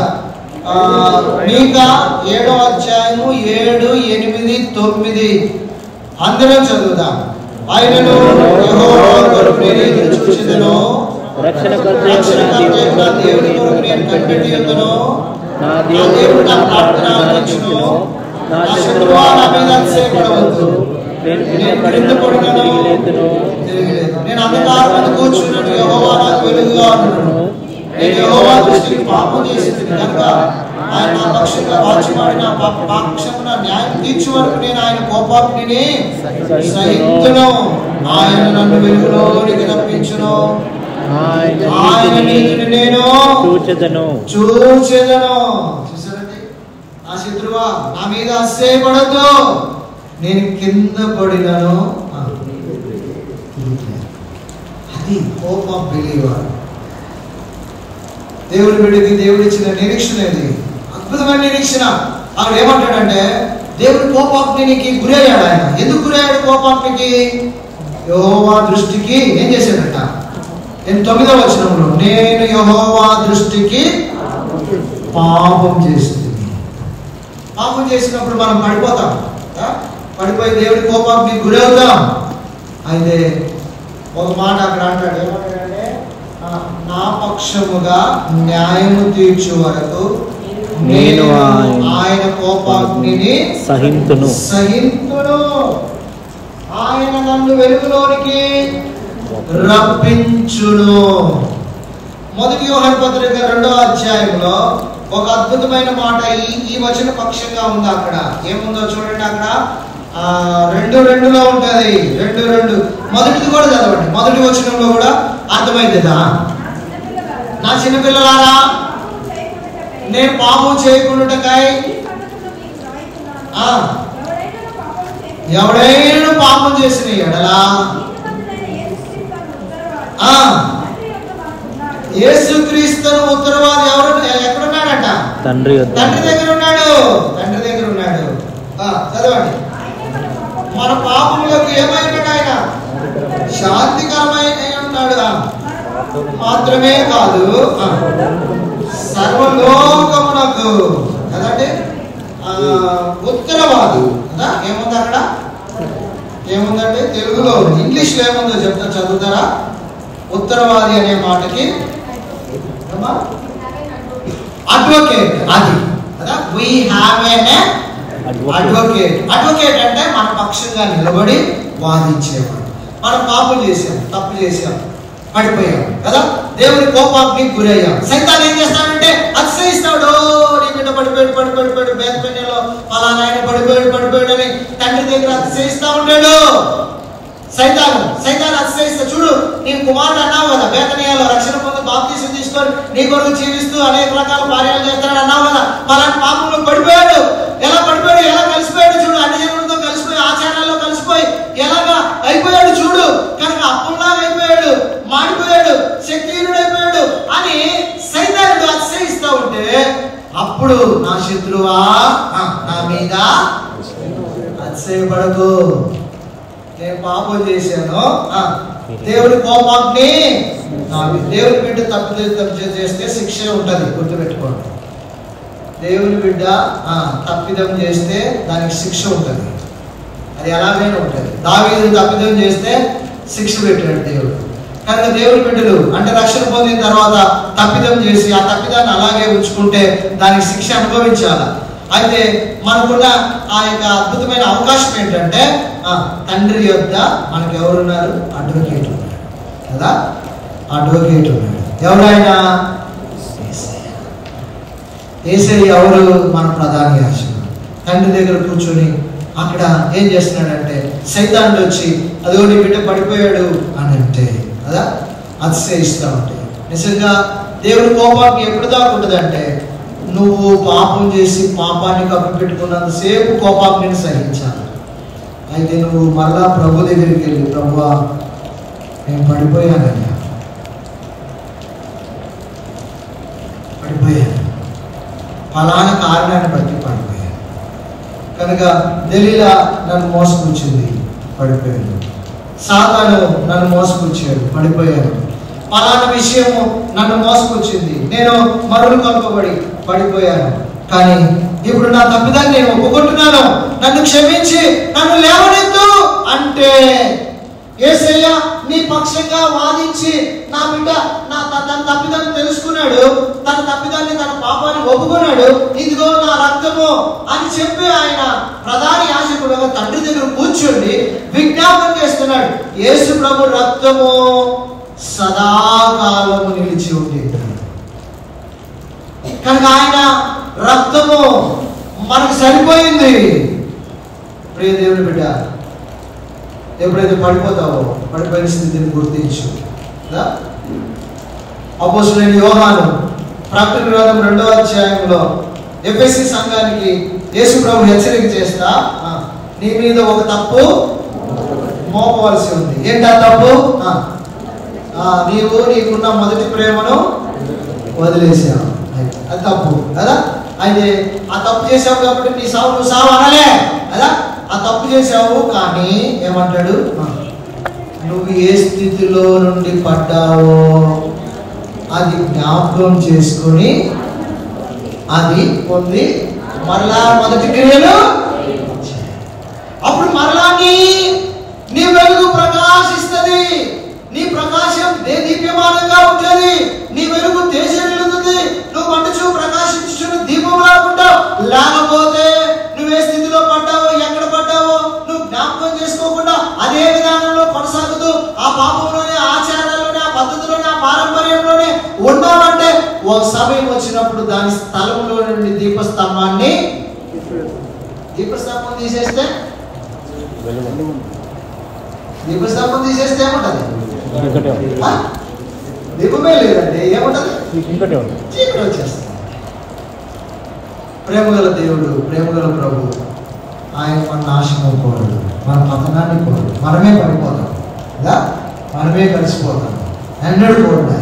మీకా 7వ అధ్యాయము 7, 8, 9 అందరం చదువుదాం. ఆయనను యెహోవా కొరకు నేను ఎదురు చూచెదను, రక్షణకర్తయగు నా దేవుని కొరకు నేను కనిపెట్టుకొనును, నా దేవుడు నా ప్రార్థన ఆలకించును. నా శత్రువా నా మీద అతిశయపడవద్దు, నేను కింద పడినను తిరిగి లేను. నేను అంధకారమున కూర్చున్నాను, యెహోవా నాకు వెలుగుగా ఉండును. నేను యెహోవా దృష్టికి పాపం చేసింది కనుక ఆయన నా పక్షంగా వాచిమాడి నా పక్షమున న్యాయం తీర్చు వరకు నేను ఆయన కోపాగ్నిని సహింతును. ఆయన నన్ను వెలుగులోనికి రప్పించును, ఆయన నీతిని నేను చూచెదను. చూసారండి, నా శత్రువా నా మీద అతిశయపడొద్దు, నేను కింద పడినను. అది హోప్ ఆఫ్ బిలీవర్. దేవుడి బిడ్డకి దేవుడు ఇచ్చిన నిరీక్షణ ఇది, అద్భుతమైన నిరీక్షణ. ఆవిడ ఏమంటాడంటే దేవుడి కోపాగ్నికి గురయ్యాడు. ఆయన ఎందుకు గురయ్యాడు కోపాగ్నికి? యెహోవా దృష్టికి ఏం చేశాడంట? 9వ వచనంలో నేను యెహోవా దృష్టికి పాపం చేస్తుంది. పాపం చేసినప్పుడు మనం పడిపోతాం, పడిపోయి దేవుడి కోపాగ్ని గురవుతాం. అయితే ఒక మాట అక్కడ అంటాడు, ఏమంటాడంటే నా పక్షముగా న్యాయము తీర్చు వరకు నేను ఆయన కోపాగ్నిని సహింతును. ఆయన ఆయన నన్ను వెలుగులోనికి రప్పించును. మొదటి యోహాను పత్రిక 2వ అధ్యాయంలో ఒక అద్భుతమైన మాట ఈ వచన పక్షంగా ఉంది. అక్కడ ఏముందో చూడండి. అక్కడ 2:2లో ఉంటది. 2:2 మొదటిది కూడా చదవండి. మొదటి వచనంలో కూడా అర్థమైందా? నా చిన్నపిల్లలారా, నేను పాపం చేయకుండాకై ఎవడైనా పాపం చేసిన ఎడలా యేసుక్రీస్తును ఉత్తరవాది ఎవరు ఎక్కడున్నాడట? తండ్రి దగ్గర ఉన్నాడు. తండ్రి దగ్గర ఉన్నాడు. చదవండి. మన పాపములకు ఏమైనాడు? ఆయన శాంతికరమైన ఉన్నాడు. మాత్రమే కాదు, సర్వలోకమునకు కదండి ఉత్తరవాది కదా. ఏముంది అక్కడ? ఏముందండి? తెలుగులో ఇంగ్లీష్లో ఏముందో చెప్తా, చదువుతారా? ఉత్తరవాది అనే మాటకి అడ్వకేట్ అది కదా. We have an advocate. Advocate అంటే మన పక్షంగా నిలబడి వాదించేవాడు. మనం పాపం చేసాం, తప్పు చేసాం, పడిపోయాం కదా, దేవుని కోపానికి గురయ్యాం. సైతాన్ ఏం చేస్తాడంటే అతిశయిస్తాడు. నీ బిడ్డ పడిపోయాడు బేతపేటలో ఫలానా ఆయన పడిపోయాడు అని తండ్రి దగ్గర అతిశయిస్తా ఉంటాడు సైతాన్ అతిశయిస్తా. చూడు, నీ కుమారుడు అన్నావు కదా, బేతనీయాలో రక్షణ పొంది బాప్తీసం తీసుకొని నీ కొరకు జీవిస్తూ అనేక రకాల కార్యాలు చేస్తాడు అన్నావు కదా. అలాంటి పాపంలో పడిపోయాడు. ఎలా పడిపోయాడు? ఎలా కలిసిపోయాడు? చూడు, అన్ని జనులతో కలిసిపోయి, ఆచారాల్లో కలిసిపోయి ఎలాగా అయిపోయాడు చూడు. కనుక అప్పుల్లాగా అయిపోయాడు, మాడిపోయాడు, శక్తిహీనుడైపోయాడు అని సైతానుడు అతిశయిస్తా ఉంటే, అప్పుడు నా శత్రువా నా మీద అతిశయపడకు, నేను పాపం చేశాను, దేవుడి కోపాన్ని దేవుని బిడ్డ తప్పు చేస్తే శిక్ష ఉంటుంది, గుర్తుపెట్టుకోండి. దేవుని బిడ్డ తప్పిదం చేస్తే దానికి శిక్ష ఉంటుంది. అది ఎలాగైనా ఉంటుంది. దావీదు తప్పిదం చేస్తే శిక్ష పెట్టాడు దేవుడు. కనుక దేవుని బిడ్డలు అంటే రక్షణ పొందిన తర్వాత తప్పిదం చేసి ఆ తప్పిదాన్ని అలాగే ఉంచుకుంటే దానికి శిక్ష అనుభవించాలి. అయితే మనకున్న ఆ యొక్క అద్భుతమైన అవకాశం ఏంటంటే తండ్రి యొద్ద మనకు ఎవరున్నారు? అడ్వకేట్ ఉన్నారు కదా. అడ్వకేట్ ఉన్నాడు. ఎవరైనా యేసయ్య ఎవరు? మన ప్రధాన యాజకుడు. తండ్రి దగ్గర కూర్చొని అక్కడ ఏం చేస్తున్నాడంటే సైతానుడు వచ్చి అదో నీ బిడ్డ పడిపోయాడు అని అంటే కదా అతిశయిస్తూ ఉంటాయి. నిజంగా దేవుని కోపానికి ఎప్పుడు దాకా ఉంటుందంటే నువ్వు పాపం చేసి పాపాన్ని కప్పిపెట్టుకున్నంతసేపు కోపాన్ని నేను సహించాలి. అయితే నువ్వు మరలా ప్రభు దగ్గరికి వెళ్ళి, ప్రభువా నేను పడిపోయాను, ఫలానా కారణాన్ని బట్టి పడిపోయాను, కనుక దెలీలా నన్ను మోసపుచ్చింది, పడిపోయాను, సాతాను నన్ను మోసపుచ్చాడు, పడిపోయాను, ఫలానా విషయము నన్ను మోసపుచ్చింది, నేను మరులు కలుపబడి పడిపోయాను, కానీ ఇప్పుడు నా తప్పిదాన్ని నేను ఒప్పుకుంటున్నాను, నన్ను క్షమించి నన్ను లేవనెత్తు అంటే యేసయ్య నీ పక్షంగా వాదించి నా బిడ్డ తన తప్పిదాన్ని తెలుసుకున్నాడు, తన తప్పిదాన్ని తన పాపాన్ని ఒప్పుకున్నాడు, ఇదిగో నా రక్తము అని చెప్పి ఆయన ప్రధాన యాజకుడుగా తండ్రి దగ్గర కూర్చొని విజ్ఞాపన చేస్తున్నాడు. యేసు ప్రభు రక్తము సదాకాలము నిలిచి ఉండేది. కనుక ఆయన రక్తము మనకు సరిపోయింది. ప్రియ దేవుని బిడ్డ, ఎప్పుడైతే పడిపోతావో పడిపోయిన స్థితిని గుర్తించు. అపోస్తలుడైన యోహాను ప్రకటన గ్రంథం 2వ అధ్యాయంలో ఎఫెసీ సంఘానికి యేసు ప్రభు హెచ్చరిక చేస్తా, నీ మీద ఒక తప్పు మోపవలసి ఉంది. ఏంటా తప్పు? నీకున్న మొదటి ప్రేమను వదిలేసావు, అది తప్పు కదా. అయితే ఆ తప్పు చేసావు కాబట్టి నీ సావు నువ్వు సావు అనలే కదా. ఆ తప్పు చేసావు, కానీ ఏమంటాడు? నువ్వు ఏ స్థితిలో నుండి పడ్డావో అది జ్ఞాపకం చేసుకొని అది పొంది మరలా మొదటి క్రియలు, అప్పుడు మరలా నీ వెలుగు ప్రకాశిస్తుంది, నీ ప్రకాశం దీప్యమానంగా ఉంటుంది, నీ వెలుగు తేజరిల్లుతుంది, నువ్వు మండుచు ప్రకాశించుచున్న దీపం రాకుంటావు. లేకపోతే నువ్వే స్థితిలో పడ్డావో, ఎక్కడ పడ్డావో నువ్వు జ్ఞాపకం చేసుకోకుండా అదే ఒక సమయం వచ్చినప్పుడు దాని స్థలంలో నుండి దీపస్తంభం తీసేస్తే దీపస్తంభం తీసేస్తే ఏముంటది? దీపమే లేదండి, ఏముంటది? చీకటి వచ్చేస్తుంది. ప్రేమగల దేవుడు, ప్రేమగల ప్రభు, ఆయన మన నాశనం కోరడు, మన పతనాన్ని కోరడు. మనమే పడిపోతాం కదా, మనమే కలిసిపోతాం. ఎన్నడూ కోరడు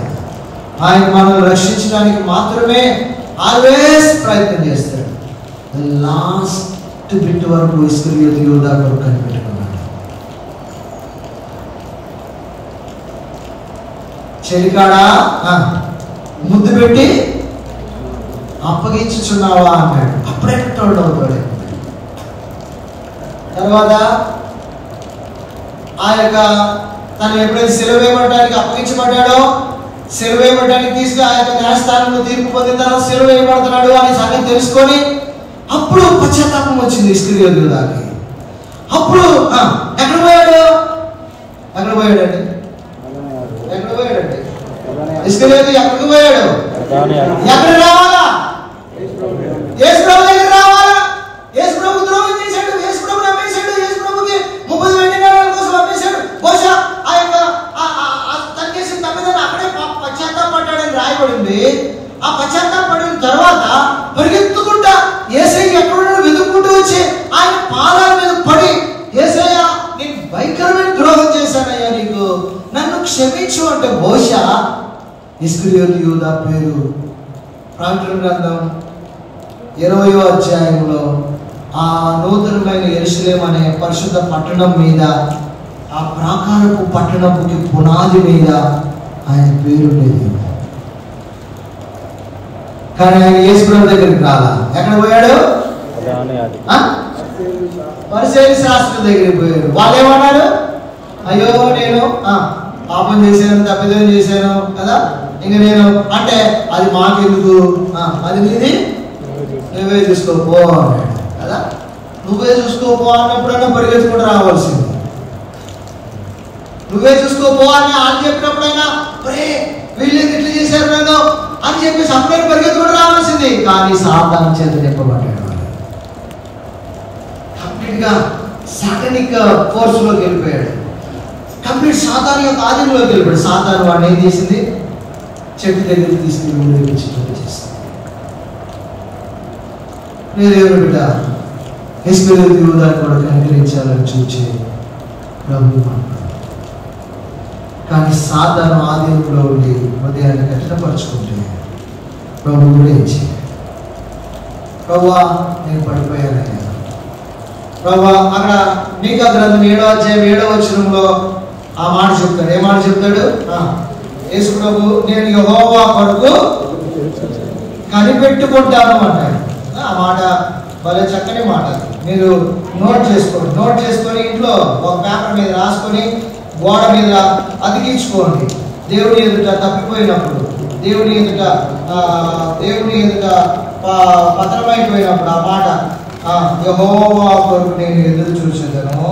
ఆయన మనల్ని రక్షించడానికి మాత్రమే ఆల్వేస్ ప్రయత్నం చేస్తాడు. లాస్ట్ బిట్ వరకు ఇస్కరియోతు యూదా కొరకు కనిపెట్టుకున్నాడు. చెలికాడా ముద్దు పెట్టి అప్పగించుచున్నావా అన్నాడు. అప్పుడే టోల్డ్ అవుతాడు. తర్వాత ఆ యొక్క తను ఎప్పుడైతే సెలవు వేయబడడానికి అప్పగించబడ్డాడో, సెలవు వేయబడడానికి తీసుకుని ఆ యొక్క న్యాయస్థానంలో తీర్పు పొందిన తర్వాత సెలవు వేయబడుతున్నాడు అనే సంగతి తెలుసుకొని అప్పుడు పశ్చాత్తాపం వచ్చింది ఇస్కరియోతు యూదాకి. అప్పుడు ఎక్కడ పోయాడు? ఎక్కడ పోయాడండి? ఇస్కరియోతు ఎక్కడికి పోయాడు? ఎక్కడ రావాలా? యేసు ప్రభు దగ్గర రావాలా? యేసు ప్రభు ద్రోహం చేశాడు, యేసు ప్రభు అమ్మేశాడు, యేసు ప్రభుకి 30 వెండి నాణాల కోసం అమ్మేశాడు. బహుశా ఆ యొక్క తన చేసిన తప్పిదాన్ని అక్కడే పశ్చాత్తాపడ్డాడని రాయబడింది. ఆ పశ్చాత్తాపడిన తర్వాత పరిగెత్తుకుంటా యేసయ్య ఎక్కడున్నాడు వెతుక్కుంటూ వచ్చి ఆయన పాదాల మీద పడి, యేసయ్య నేను భయంకరమైన ద్రోహం చేశానయ్యా, నీకు నన్ను క్షమించు అంటే బహుశా ఇస్కరియోతు యూదా పేరు ప్రకటన గ్రంథం 20వ అధ్యాయంలో ఆ నూతనమైన యెరూషలేము అనే పరిశుద్ధ పట్టణం మీద, ఆ ప్రాకారపు పట్టణపుకి పునాది మీద ఆయన పేరు లేదు. కానీ ఆయన యేసు ప్రభు దగ్గరికి రాలా. ఎక్కడ పోయాడు? పరిసయ్యుల శాస్త్రుల దగ్గరికి పోయాడు. వాళ్ళు ఏమన్నారు? అయ్యో నేను పాపం చేశాను, తప్పిదం చేశాను కదా, ఇంక నేను అంటే అది మాకెందుకు, అది నీది, నువ్వే చూసుకోపో అన్నాడు కదా. నువ్వే చూసుకోపో అన్నప్పుడన్నా పరిగెత్తుకుంటూ రావాల్సింది. నువ్వే చూసుకోపో అని ఆయన చెప్పినప్పుడైనా వీళ్ళు ఇట్లా చేశారు నేను అని చెప్పేసి అప్పుడైనా పరిగెత్తుకుంటూ రావాల్సింది. కానీ సాతాను చేత చెప్పబడ్డాడు. కంప్లీట్ గా సాటనిక్ ఫోర్స్ లోకి వెళ్ళిపోయాడు. కంప్లీట్ సాతాను యొక్క ఆధీనంలోకి వెళ్ళిపోయాడు. సాతాను వాడిని ఏం చేసింది? చెట్టు దగ్గరికి తీసుకుని ఊరేగించేటట్టు చేసింది. దేవుని బిడ్డ ఇస్కరియోతు యూదాను కూడా కనికరించాలని చూచి ప్రభు అన్నాడు. కానీ సాతాను ఆధీనంలో ఉండి హృదయాన్ని కఠినపరుచుకుంటే ప్రభు కూడా ఏం చేయాలి? ప్రభువా నేను పడిపోయానయ్యా. ప్రభువా అక్కడ మీకా గ్రంథం 7వ అధ్యాయం 7వ వచనంలో ఆ మాట చెప్తాడు. ఏ మాట చెప్తాడు? యేసు ప్రభు నేను యెహోవా కొరకు కనిపెట్టుకుంటాను అంటాడు. ఆ మాట భలే చక్కని మాట. మీరు నోట్ చేసుకొని ఇంట్లో ఒక పేపర్ మీద రాసుకొని గోడ మీద అతికించుకోండి. దేవుని ఎదుట తప్పిపోయినప్పుడు, దేవుని ఎదుట పతనమైపోయినప్పుడు ఆ మాట, యెహోవా కొరకు నేను ఎదురు చూసేదను,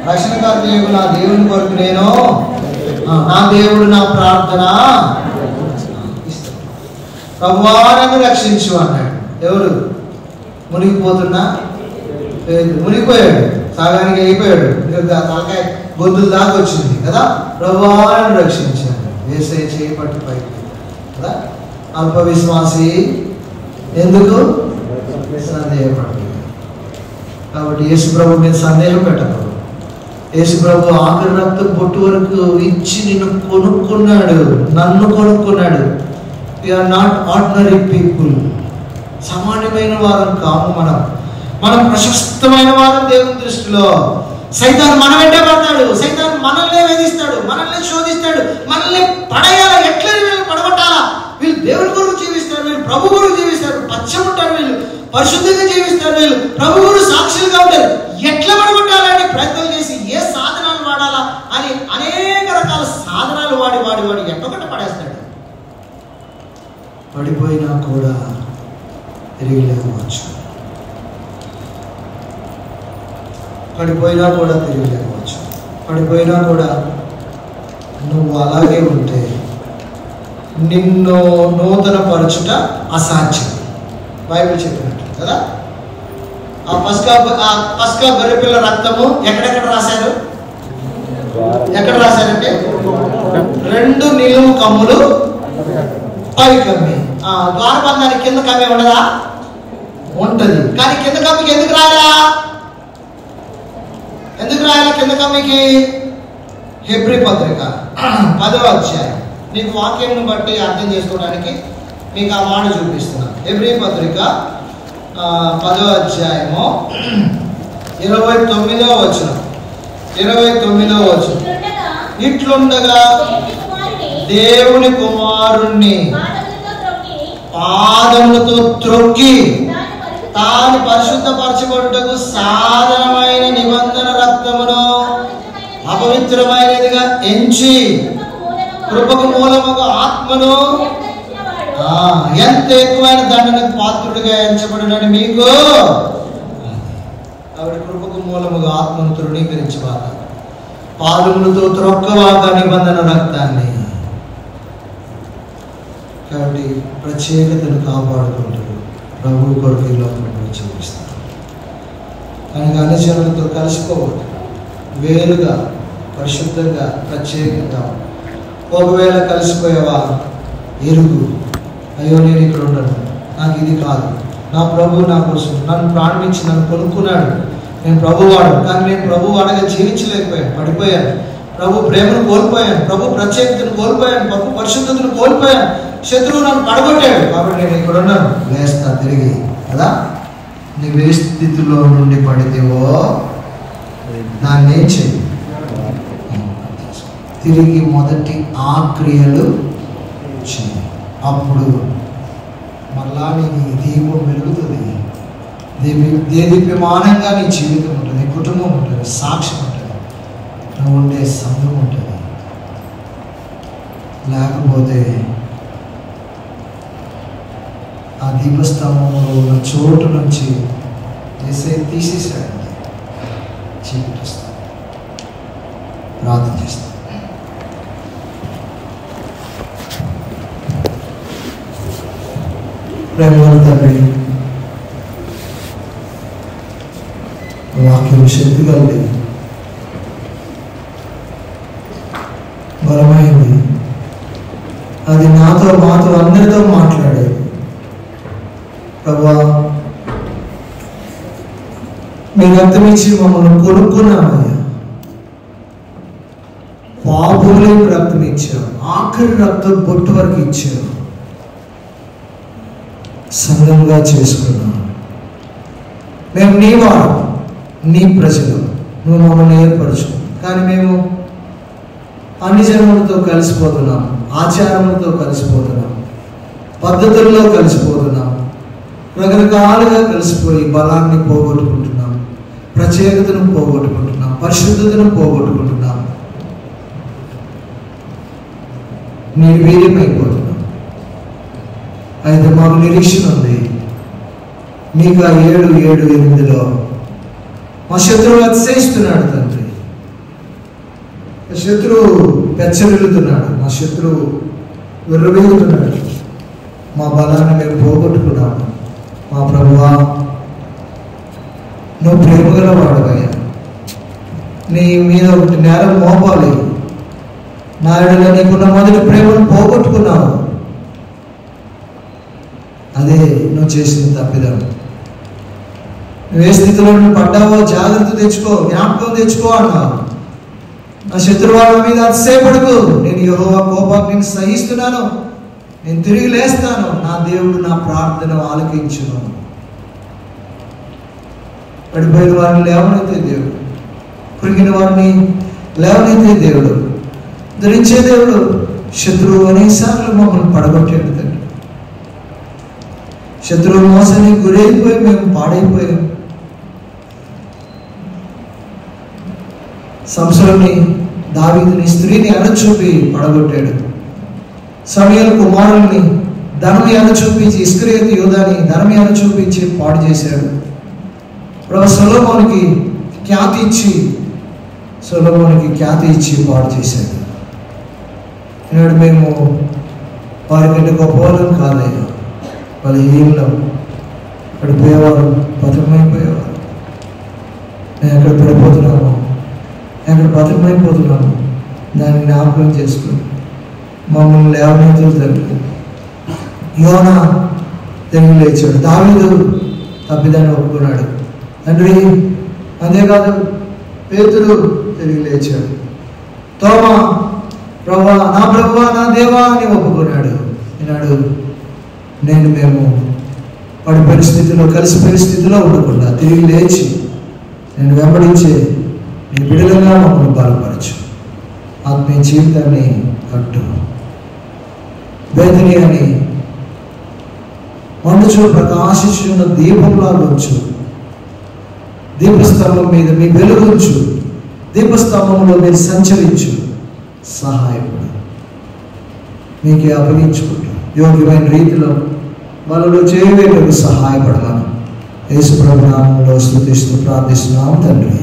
రక్షణకర్త నా దేవుని కొరకు నేను, నా దేవుడు నా ప్రార్థన ప్రభువా నన్ను రక్షించు అన్నాడు. ఎవరు? మునిగిపోతున్నా మునిగిపోయాడు, సాగానికి అయిపోయాడు, తలకాయ గొంతులు దాకా వచ్చింది కదా. ప్రభువా నన్ను రక్షించాడు. యేసయ్య చేయబట్టి పైకి కదా. అల్ప విశ్వాసి ఎందుకు సందేహపడి. కాబట్టి యేసు ప్రభు మీద సందేహం పెట్టకూడదు. యేసు ప్రభు ఆఖరి రక్తం పొట్టు వరకు ఇచ్చి నిన్ను కొనుక్కున్నాడు, నన్ను కొనుక్కున్నాడు. We are not ordinary people. సామాన్యమైన వారం కాము. మనం ప్రశస్తమైన వారం దేవుని దృష్టిలో. సైతాను మన వెంటే పడతాడు, సైతాను మనల్ని వేధిస్తాడు, మనల్ని శోధిస్తాడు, మనల్ని పడేయాలా, ఎట్లా వీళ్ళు పడగొట్టాలా. వీళ్ళు దేవుని కొరకు జీవిస్తారు, వీళ్ళు ప్రభు కొరకు జీవిస్తారు, పచ్చముంటారు, వీళ్ళు పరిశుద్ధంగా జీవిస్తారు, వీళ్ళు ప్రభు కొరకు సాక్షులుగా ఉంటారు. ఎట్లా పడగొట్టాలని ప్రయత్నం చేసి ఏ సాధనాలు వాడాలా అని అనేక రకాల సాధనాలు వాడి ఎట్టొకటి పడేస్తాడు. పడిపోయినా కూడా తిరిగి లేవచ్చు, పడిపోయినా కూడా తిరిగి లేవచ్చు, పడిపోయినా కూడా నువ్వు అలాగే ఉంటే నిన్ను నూతన పరచుట అసాధ్యం. బైబిల్ చెప్పినట్టు కదా. ఆ పస్కా గొర్రెపిల్ల రక్తము ఎక్కడెక్కడ రాశారు? ఎక్కడ రాశారంటే 2 నిలువు కమ్ములు పై కమ్మి. ద్వారబంధానికి కింద కమ్మి ఉండదా? ఉంటది. కానీ కింద కమ్మికి ఎందుకు రాయాలా? కింద కమ్మికి? హెబ్రీ పత్రిక 10వ అధ్యాయం. నీకు వాక్యంను బట్టి అర్థం చేసుకోవడానికి మీకు ఆ మాట చూపిస్తున్నాను. హెబ్రీ పత్రిక 10వ అధ్యాయము 29వ వచనం. ఇట్లుండగా దేవుని కుమారుణ్ణి పాదములతో త్రొక్కి తాను పరిశుద్ధపరచబడుటకు సాధనమైన నిబంధన రక్తమును అపవిత్రమైనదిగా ఎంచి కృపకు మూలముగా ఆత్మను ఎంత ఎక్కువైన దండనకు పాత్రుడిగా ఎంచబడినని మీకు ఆవిడ కృపకు మూలముగా ఆత్మను తృణీకరించవాక పాదములతో త్రొక్కవాక నిబంధన రక్తాన్ని. కాబట్టి ప్రత్యేకతను కాపాడుకుంటారు. ప్రభు కొరకు ఈ లోకంలో చూపిస్తారు. కనుక అన్ని జనులతో కలిసిపోవద్దు. వేరుగా పరిశుద్ధంగా ప్రత్యేకంగా. ఒకవేళ కలిసిపోయేవా ఎరుగు, అయ్యో నేను ఇక్కడ ఉండను, నాకు ఇది కాదు, నా ప్రభు నా కోసం నన్ను ప్రాణించి నన్ను కొనుక్కున్నాడు, నేను ప్రభువాడు, కానీ నేను ప్రభువాడగా జీవించలేకపోయాను, పడిపోయాను, ప్రభు ప్రేమను కోల్పోయాను, ప్రభు ప్రత్యేకతను కోల్పోయాను, ప్రభు పరిశుద్ధతను కోల్పోయాను, శత్రువు నన్ను పడగొట్టాడు, కాబట్టి నేను ఇక్కడ ఉన్నాను, లేస్తా తిరిగి కదా. నువ్వు ఏ స్థితిలో నుండి పడితేవో దాన్ని ఏం చేయి, తిరిగి మొదటి ఆ క్రియలు చేయి. అప్పుడు మళ్ళా నీ దీపం వెలుగుతుంది. దేదీప్యమానంగా నీ జీవితం ఉంటుంది, కుటుంబం ఉంటుంది, సాక్ష్యం ఉంటుంది, నువ్వు ఉండే సంఘం ఉంటుంది. లేకపోతే ఆ దీపస్తంభంలో ఉన్న చోటు నుంచి తీసేసాడండి. చీకటి వస్తుంది. ప్రార్థన చేస్తాం. ప్రేమగల తండ్రి, వాక్యం శక్తి కలిగి బలమైంది. అది నాతో మాతో అందరితో మాట్లాడేది. ప్రభా, మీ రక్తం ఇచ్చి మమ్మల్ని కొనుక్కున్నామయ్యా. పాపులకు రక్తం ఇచ్చావు, ఆఖరి రక్తం బొట్టు వరకు ఇచ్చావు, సంఘంగా చేసుకున్నాం. మేము నీ వారు, నీ ప్రజలు, నువ్వు మమ్మల్ని ఏర్పరచు. కానీ మేము అన్ని జన్మలతో కలిసిపోతున్నాం, ఆచారములతో కలిసిపోతున్నాం, పద్ధతుల్లో కలిసిపోతున్నాం, రకరకాలుగా కలిసిపోయి బలాన్ని పోగొట్టుకుంటున్నాం, ప్రత్యేకతను పోగొట్టుకుంటున్నాం, పరిశుద్ధతను పోగొట్టుకుంటున్నాం, నిర్వీర్యమైపోతున్నాం. అయితే మాకు నిరీక్షణ ఉంది. మీకు ఆ 7:7-8 మా శత్రువు అతిశయిస్తున్నాడు తండ్రి. శత్రువు పెచ్చరిల్లుతున్నాడు, మా శత్రువు విర్రవీగుతున్నాడు. మా బలాన్ని మేము పోగొట్టుకున్నాము. మా ప్రభువా, నువ్వు ప్రేమగల వాడవయ్యా. నీ మీద ఒకటి నేరం మోపాలి. నాయుడులో నీకున్న మొదటి ప్రేమను పోగొట్టుకున్నావు. అదే నువ్వు చేసిన తప్పిదం. నువ్వు ఏ స్థితిలో నువ్వు పడ్డావో జాగ్రత్త తెచ్చుకో, జ్ఞాపకం తెచ్చుకో అన్నావు. నా శత్రువాళ్ళ మీద అతిశయపడకు, నేను యెహోవా కోపాగ్నిని సహిస్తున్నాను, నేను తిరిగి లేస్తాను, నా దేవుడు నా ప్రార్థన ఆలకించును. పడిపోయిన వారిని లేవనైతే దేవుడు, కురిగిన వారిని లేవనైతే దేవుడు, ధరించే దేవుడు. శత్రువు అనేసార్లు మమ్మల్ని పడగొట్టాడు తండ్రి. శత్రువు మోసానికి గురైపోయి మేము పాడైపోయాం. సంసోనుని, దావీదుని, స్త్రీని ఎనచూపి పడగొట్టాడు. సమూయేలు కుమారుల్ని ధనం ఎనచూపించి, ఇస్కరియోతు యూదాని ధనం ఎనచూపించి పాడు చేశాడు. ప్రభు సొలొమోనుకి ఖ్యాతి ఇచ్చి పాడు చేశాడు. ఈనాడు మేము వారికంటే గొప్పవాళ్ళం కాదయ్యా, వాళ్ళ హీనం పడిపోయేవారు, పతనమైపోయేవారు. నేను ఎక్కడ పడిపోతున్నాము, ఎక్కడ పతనమైపోతున్నాము, దాన్ని జ్ఞాపకం చేసుకుని మమ్మల్ని లేవనెత్తులు తండ్రి. యోనా తిరిగి లేచాడు, దావీదు తప్పిదాన్ని ఒప్పుకున్నాడు తండ్రి. అంతేకాదు పేతురు తిరిగి లేచాడు, తోమా ప్రభువా, నా ప్రభువా, నా దేవా అని ఒప్పుకున్నాడు. ఈనాడు మేము పడిపోయిన స్థితిలో, కలిసిపోయిన స్థితిలో ఉండకుండా తిరిగి లేచి నేను వెంబడించే నీ బిడ్డలుగా మమ్మల్ని బలపరచు, ఆత్మీయ జీవితాన్ని కట్టు. బేతని అని మండుచు ప్రకాశించున్న దీపంలా ఉంచు, దీపస్తంభం మీద మీ వెలుగుంచు, దీపస్తంభంలో మీరు సంచరించు, సహాయపడు. మీకే అప్పగించుకుంటూ యోగ్యమైన రీతిలో వాళ్ళలో చేయవేటకు సహాయపడమని యేసు ప్రభు నామములో స్తుతిస్తూ ప్రార్థిస్తున్నాం తండ్రి.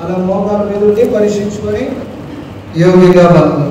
అలా మోకాల మీద పరీక్షించుకొని యోగిగా బలం